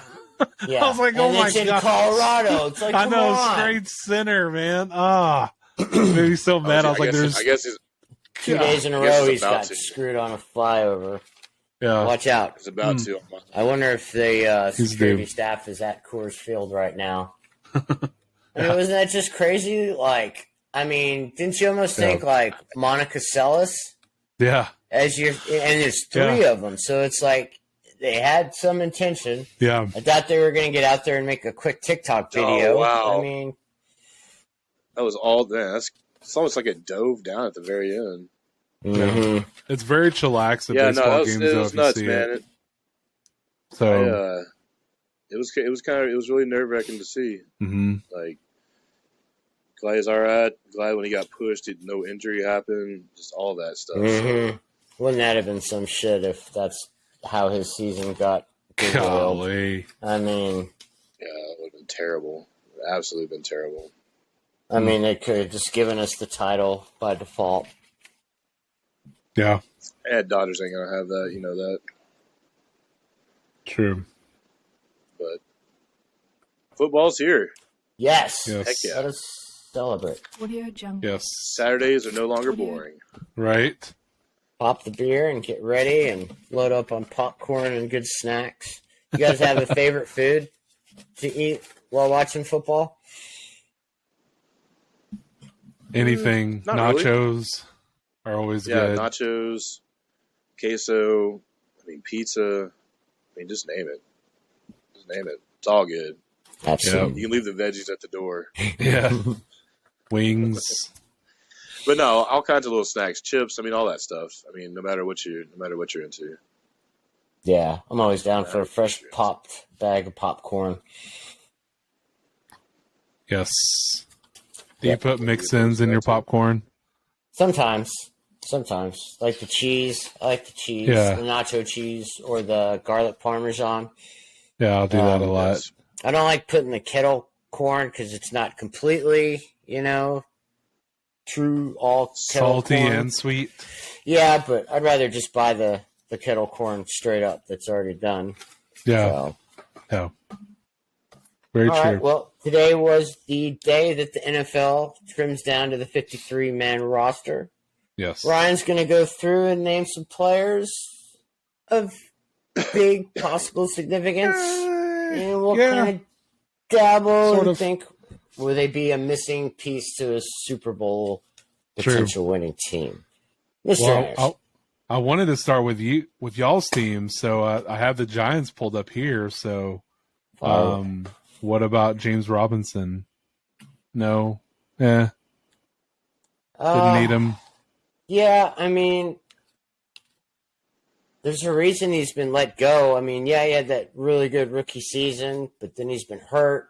Yeah. I was like, oh and my it's in God. Colorado. It's like, I come know, on. straight center, man. Made me so mad. I was like, "There's I guess he's 2 days in a I guess row, he's he's about got to. screwed on a flyover. yeah, Watch out. about Hmm. to. I wonder if the He's security due. staff is at Coors Field right now. I mean, wasn't that just crazy? Like, I mean, didn't you almost Yeah. think like Monica Seles yeah, as your, and there's 3 of them, so it's like they had some intention. yeah, I thought they were going to get out there and make a quick TikTok video. Oh, wow. I mean, That was all. Man, it's almost like it dove down at the very end. mhm. it's very chillax at Yeah, baseball no, games. it though, was if you nuts, see man. it. So, It was really nerve wracking to see. mhm. Like, glad he's all right. Glad when he got pushed, no injury happened. Just all that stuff. Mhm. Wouldn't that have been some shit if that's how his season got derailed? Golly, I mean, Yeah, it would have been terrible. Absolutely been terrible. they could have just given us the title by default. yeah, And Dodgers ain't gonna have that. You know that. true. But football's here. Yes. Yes, Heck yeah. Let us celebrate. Audio Jungle. yes, Saturdays are no longer boring. right. Pop the beer and get ready and load up on popcorn and good snacks. You guys have a favorite food to eat while watching football? Anything Not really. nachos are always Yeah, good. nachos, queso. I mean, pizza. I mean, just name it. Just name it. It's all good. Absolutely. You can leave the veggies at the door. Yeah, wings. But no, all kinds of little snacks, chips. I mean, all that stuff. I mean, no matter what you're into. Yeah, I'm always down for a fresh Nutrients. popped bag of popcorn. Yes. Do you Yeah. put mix-ins in your popcorn? Sometimes. Like the cheese. I like the cheese. Yeah. The nacho cheese or the garlic parmesan. Yeah, I'll do that a lot. Yes. I don't like putting the kettle corn because it's not completely, true all kettle Salty corn. and sweet. Yeah, but I'd rather just buy the kettle corn straight up that's already done. Yeah. So. Yeah. Very All true. right, well, today was the day that the NFL trims down to the 53-man roster. Yes. Ryan's going to go through and name some players of big possible significance. And we'll kind of dabble Sort and of. think, will they be a missing piece to a Super Bowl potential winning team? Mr. Nash. Well, I wanted to start with y'all's team, so I have the Giants pulled up here. So, what about James Robinson? No, didn't need him. Yeah, I mean, there's a reason he's been let go. I mean, yeah, he had that really good rookie season, but then he's been hurt.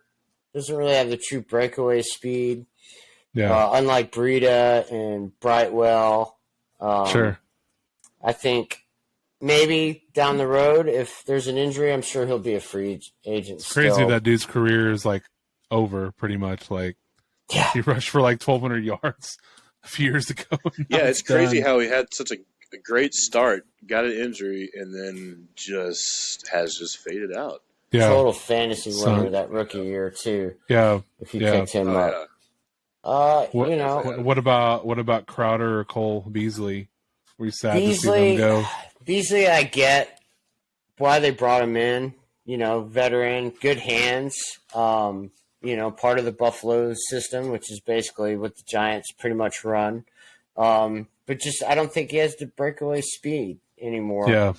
Doesn't really have the true breakaway speed. Yeah, Unlike Breida and Brightwell. sure. I think maybe down the road, if there's an injury, I'm sure he'll be a free agent. It's crazy still. that dude's career is like over pretty much. Like Yeah. he rushed for like 1,200 yards a few years ago. Yeah, it's crazy how he had such a great start, got an injury, and then just faded out. Yeah, Total fantasy Son. winner that rookie year too. yeah. If you Yeah. picked him Oh, up, yeah. What about Crowder or Cole Beasley? Were you sad to see Beasley, them go? Beasley, I get why they brought him in. Veteran, good hands. Part of the Buffalo system, which is basically what the Giants pretty much run. But just I don't think he has the breakaway speed anymore. Yeah.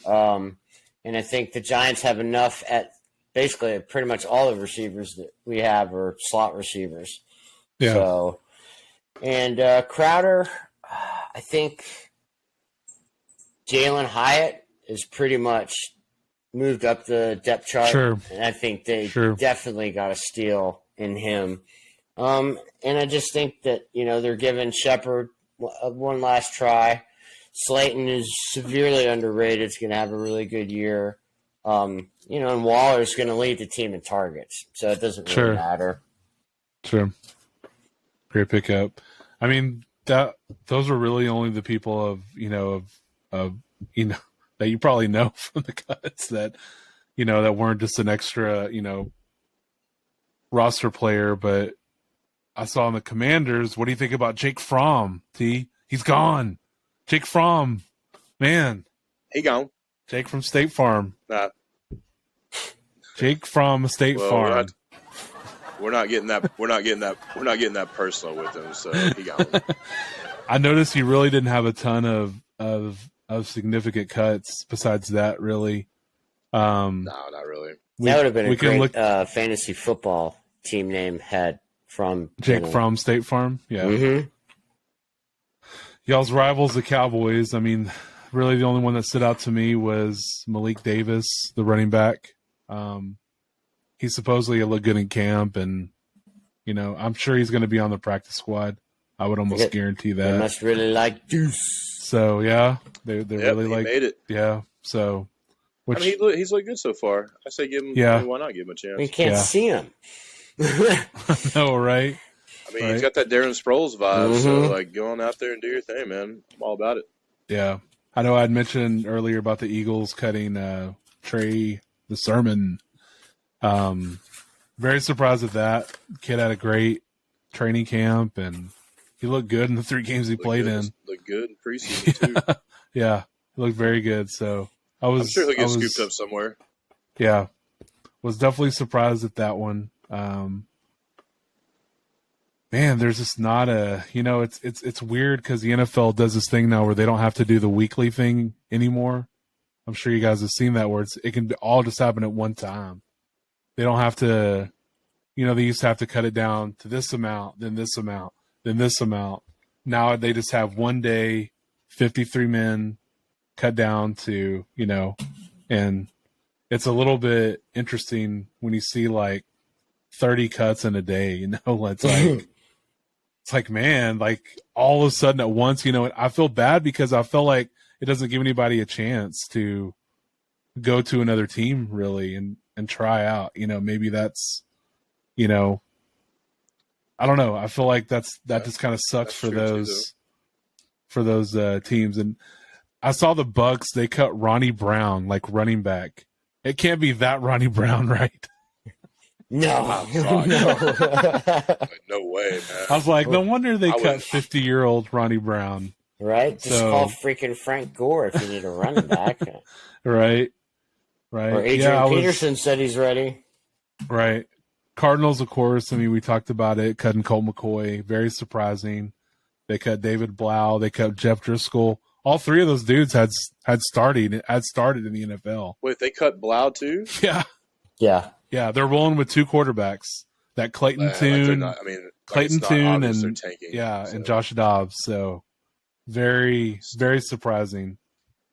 And I think the Giants have enough at basically pretty much all the receivers that we have are slot receivers. Yeah. So, and Crowder, I think Jalen Hyatt is pretty much moved up the depth chart. Sure. And I think they Sure. definitely got a steal in him. And I just think that, they're giving Shepard one last try. Slayton is severely underrated. It's going to have a really good year. And Waller's going to lead the team in targets. So it doesn't really Sure. matter. Sure. Great pickup. I mean, those are really only the people that you probably know from the cuts that weren't just an extra, roster player. But I saw in the Commanders, what do you think about Jake Fromm? T? He's gone. Jake Fromm. Man. He gone. Jake from State Farm. Nah. Jake from State Farm. We're not getting that. We're not getting that personal with him. So he gone. I noticed he really didn't have a ton of significant cuts besides that, really. No, not really. That would have been a great look fantasy football team name had from Jake from State Farm. Yeah. Mm-hmm. Y'all's rivals, the Cowboys. I mean, really the only one that stood out to me was Malik Davis, the running back. He supposedly looked good in camp, and, I'm sure he's going to be on the practice squad. I would almost guarantee that. They must really like Deuce. So, yeah, they really he made it. Yeah, so. Which, I mean, he's looked good so far. I say give him. Yeah. I mean, why not give him a chance? We can't see him. no, right? I mean, Right. he's got that Darren Sproles vibe. So, Mhm. go on out there and do your thing, man. I'm all about it. Yeah. I know I'd mentioned earlier about the Eagles cutting Trey the Sermon. Very surprised at that. Kid had a great training camp, and he looked good in the 3 games he played in. Looked good in preseason, too. Yeah, he looked very good. So I'm sure he'll get scooped up somewhere. Yeah, was definitely surprised at that one. Man, there's just not a, it's weird because the NFL does this thing now where they don't have to do the weekly thing anymore. I'm sure you guys have seen that where it can all just happen at one time. They don't have to, they used to have to cut it down to this amount, then this amount, then this amount. now they just have one day, 53 men cut down to, and it's a little bit interesting when you see like 30 cuts in a day, it's like, man, like all of a sudden at once, I feel bad because I feel like it doesn't give anybody a chance to go to another team really and try out, maybe that's, I don't know. I feel like that just kind of sucks for those teams. And I saw the Bucks, they cut Ronnie Brown, like running back. It can't be that Ronnie Brown, right? No. No way, man. I was like, no wonder they cut 50-year-old Ronnie Brown. Right? Just call freaking Frank Gore if you need a running back. Right. Or Adrian Peterson said he's ready. Right. Cardinals, of course. I mean, we talked about it. Cutting Colt McCoy, very surprising. They cut David Blau. They cut Jeff Driscoll. All three of those dudes had started in the NFL. Wait, they cut Blau too? Yeah. Yeah, they're rolling with two quarterbacks. That Clayton Tune, and and Josh Dobbs. So very, very surprising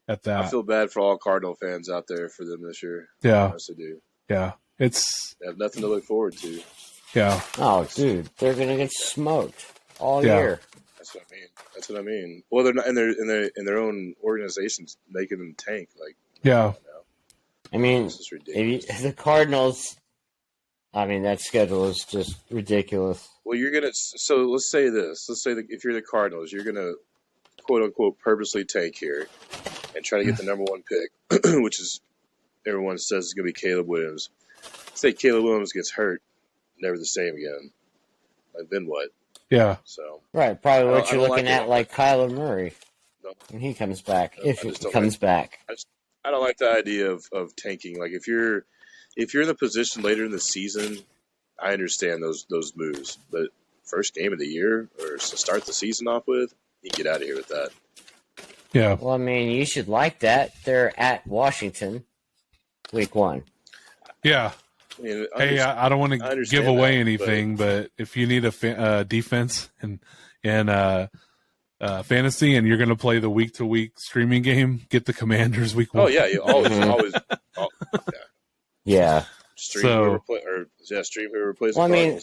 at that. I feel bad for all Cardinal fans out there for them this year. Yeah, I honestly do. Yeah, they have nothing to look forward to. Yeah. Oh, dude, they're gonna get smoked all year. That's what I mean. Well, they're not in their own organizations making them tank. Like, yeah. I mean, the Cardinals. I mean, that schedule is just ridiculous. Well, so let's say this. Let's say that if you're the Cardinals, you're gonna quote unquote purposely tank here and try to get the number one pick, which is everyone says is gonna be Caleb Williams. Say Caleb Williams gets hurt, never the same again. Like, then what? Yeah. So right, probably what you're looking at, like Kyler Murray when he comes back, if he comes back. I don't like the idea of tanking. Like if you're in the position later in the season, I understand those moves. But first game of the year or to start the season off with, you get out of here with that. Yeah. Well, I mean, you should like that. They're at Washington, week 1. Yeah. I mean, I don't want to give away anything, but if you need a defense and fantasy, and you're going to play the week-to-week streaming game, get the Commanders week 1. Oh yeah, you always. Yeah. Stream whoever plays. Well, I mean,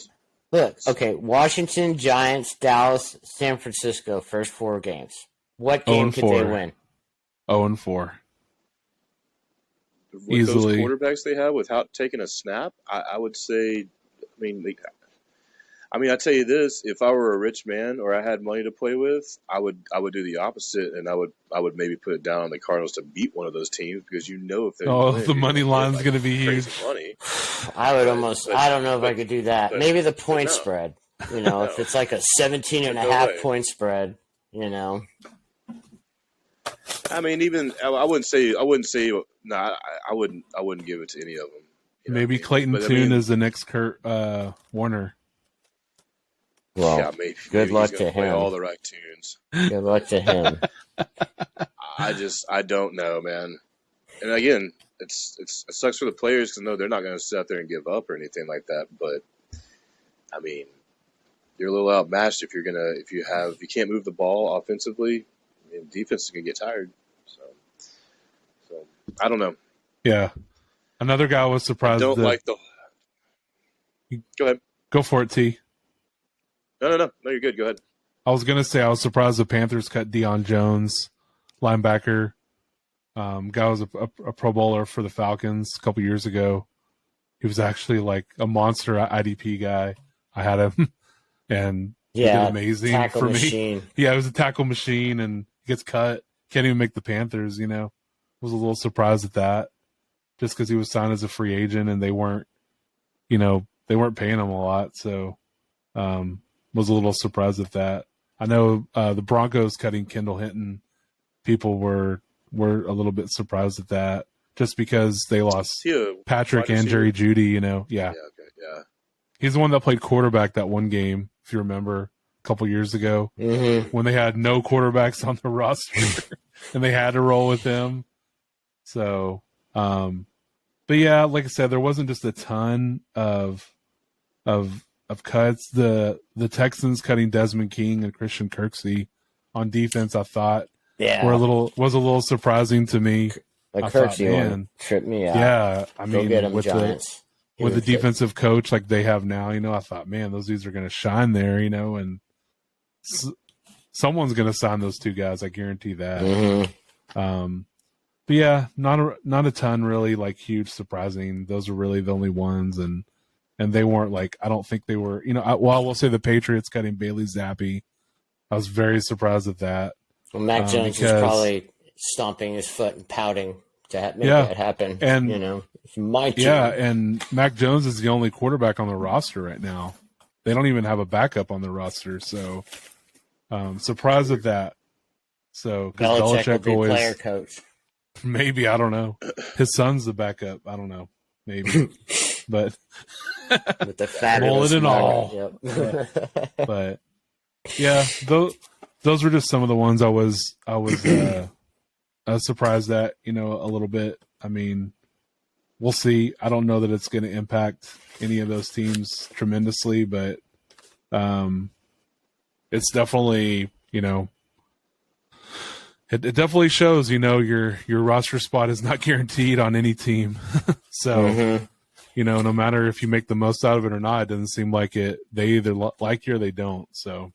look, okay, Washington, Giants, Dallas, San Francisco, first 4 games. What game could they win? 0-4. With Easily. Those quarterbacks they have without taking a snap, I would say. I tell you this: if I were a rich man or I had money to play with, I would do the opposite, and I would maybe put it down on the Cardinals to beat one of those teams because if they're the money line's going to be huge. Money. I would I don't know if I could do that. Maybe the point spread. If it's like a 17.5 point spread. I mean, even I wouldn't say. No, I wouldn't give it to any of them. Maybe Clayton Tune is the next Kurt Warner. Well, maybe good luck he's to play him. All the right tunes. Good luck to him. I don't know, man. And again, it sucks for the players to know they're not going to sit out there and give up or anything like that. But I mean, you're a little outmatched if you can't move the ball offensively. Defense is going to get tired. So I don't know. Yeah. Another guy was surprised. Go ahead. Go for it, T. No, you're good. Go ahead. I was going to say I was surprised the Panthers cut Deion Jones, linebacker. Guy was a Pro Bowler for the Falcons a couple years ago. He was actually like a monster IDP guy. I had him, and he did amazing for me. Yeah, it was a tackle machine, and he gets cut. Can't even make the Panthers. Was a little surprised at that, just because he was signed as a free agent, and they weren't paying him a lot. So, was a little surprised at that. I know the Broncos cutting Kendall Hinton. People were a little bit surprised at that, just because they lost Patrick and Jerry Jeudy. Yeah. He's the one that played quarterback that one game, if you remember, a couple years ago, when they had no quarterbacks on the roster and they had to roll with him. So, but yeah, like I said, there wasn't just a ton of of cuts. The Texans cutting Desmond King and Christian Kirksey on defense, I thought was a little surprising to me. Like I thought, Kirksey man, one tripped me out. yeah, I Go mean, get him, with Giants. with the defensive coach like they have now, I thought, man, those dudes are going to shine there, and someone's going to sign those two guys. I guarantee that. Mm-hmm. But yeah, not a ton really like huge surprising. Those are really the only ones, and they weren't like, I don't think they were. I will say the Patriots cutting Bailey Zappi. I was very surprised at that. Well, Mac Jones is probably stomping his foot and pouting to make that happen. And it's my team. Yeah, and Mac Jones is the only quarterback on the roster right now. They don't even have a backup on the roster, so surprised at that. So because Belichick will be always player coach. Maybe, I don't know. His son's the backup. I don't know. Maybe. But with the fabulous mullet and all. Yep. But yeah, those were just some of the ones I was surprised at, a little bit. I mean, we'll see. I don't know that it's going to impact any of those teams tremendously, but it's definitely, it definitely shows, your roster spot is not guaranteed on any team. So, no matter if you make the most out of it or not, it doesn't seem like it. They either like you or they don't. So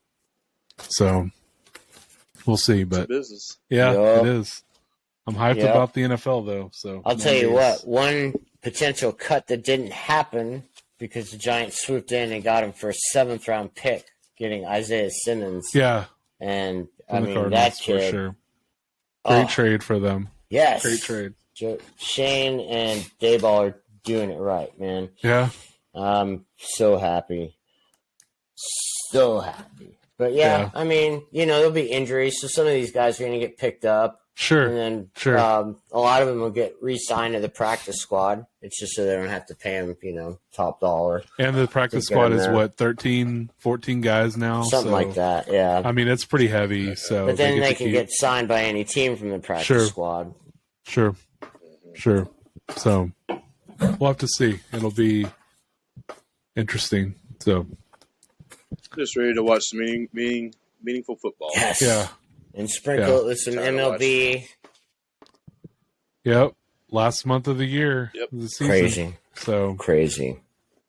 we'll see. But business. Yeah, it is. I'm hyped about the NFL though. So I'll tell you what, one potential cut that didn't happen because the Giants swooped in and got him for a 7th round pick, getting Isaiah Simmons. Yeah. And I mean, that kid. For sure. Great trade for them. Yes. Great trade. Shane and Dayball are doing it right, man. Yeah. I'm so happy. So happy. But yeah, I mean, there'll be injuries, so some of these guys are going to get picked up. Sure. And then a lot of them will get re-signed to the practice squad. It's just so they don't have to pay them, top dollar. And the practice squad is what, 13, 14 guys now? Something like that, yeah. I mean, it's pretty heavy. So, but then they can get signed by any team from the practice squad. Sure. So we'll have to see. It'll be interesting. So just ready to watch some meaningful football. Yes. Yeah. And sprinkle it with some MLB. Yep. Last month of the year. Yep. The season. Crazy. So crazy.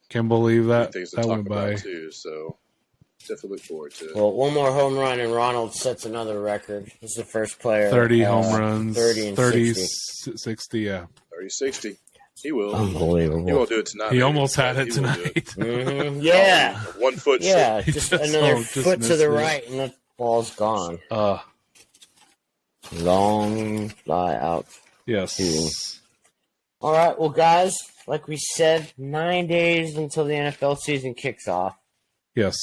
Can't believe that that went by. Too, so definitely look forward to it. Well, one more home run and Ronald sets another record. He's the first player. 30 home runs. 30 and 60, yeah. 30-60. He will. Unbelievable. He won't do it tonight. He almost had it tonight. Yeah. 1 foot. Yeah, just another foot to the right and the ball's gone. Long fly out. Yes. All right, well, guys, like we said, 9 days until the NFL season kicks off. Yes.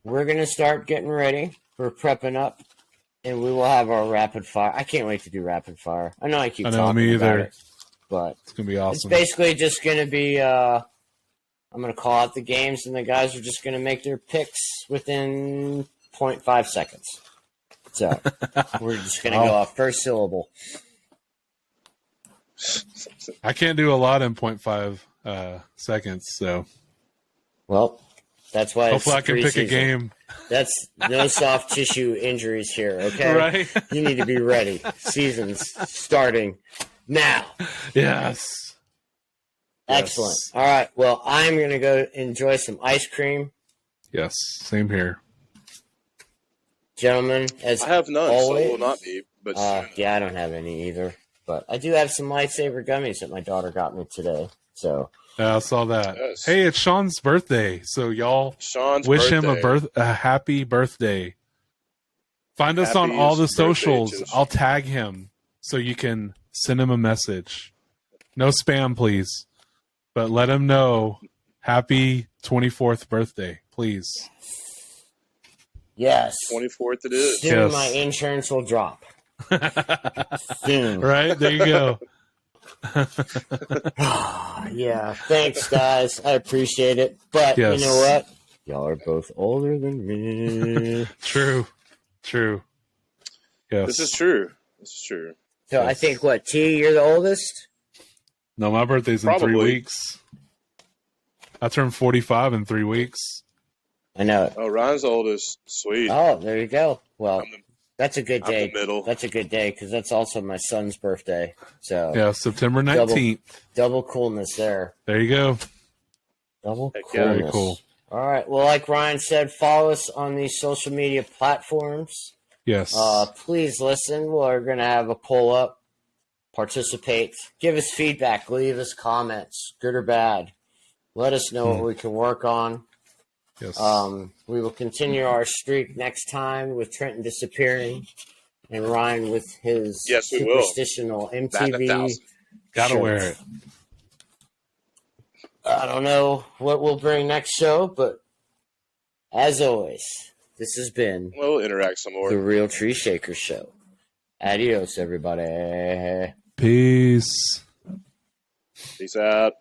We're going to start getting ready. We're prepping up, and we will have our rapid fire. I can't wait to do rapid fire. I know I keep talking about it, but it's going to be awesome. It's basically just going to be I'm going to call out the games, and the guys are just going to make their picks within 0.5 seconds. So we're just going to go off first syllable. I can't do a lot in 0.5 seconds, so. Well, that's why hopefully I can pick a game. That's no soft tissue injuries here, okay? Right. You need to be ready. Season's starting now. Yes. Excellent. All right. Well, I'm going to go enjoy some ice cream. Yes. Same here. Gentlemen, as I have none, always, so it will not be. But yeah, I don't have any either. But I do have some Lifesaver gummies that my daughter got me today. So I saw that. Yes. Hey, it's Sean's birthday, so y'all wish him a happy birthday. Find us on all the socials. I'll tag him so you can send him a message. No spam, please, but let him know happy 24th birthday, please. Yes, 24th it is. Soon my insurance will drop. Soon. Right? There you go. Yeah. Thanks, guys. I appreciate it. But you know what? Y'all are both older than me. True. Yes. This is true. So I think, T, you're the oldest? No, my birthday's in 3 weeks. I turned 45 in 3 weeks. I know it. Oh, Ryan's the oldest. Sweet. Oh, there you go. Well, I'm the, that's a good I'm day. the middle. That's a good day because that's also my son's birthday. So Yeah, September 19th. double coolness there. There you go. Double Heck yeah. coolness. Very cool. All right. Well, like Ryan said, follow us on these social media platforms. Yes. Please listen. We're going to have a poll up. Participate. Give us feedback. Leave us comments, good or bad. Let us know what we can work on. Yes. We will continue our streak next time with Trenton disappearing and Ryan with his Yes, we will. superstitional Batting MTV 1,000. Gotta shirt. wear it. I don't know what we'll bring next show, but as always, this has been We'll interact some more. the Real Tree Shaker Show. Adios, everybody. Peace. Peace out.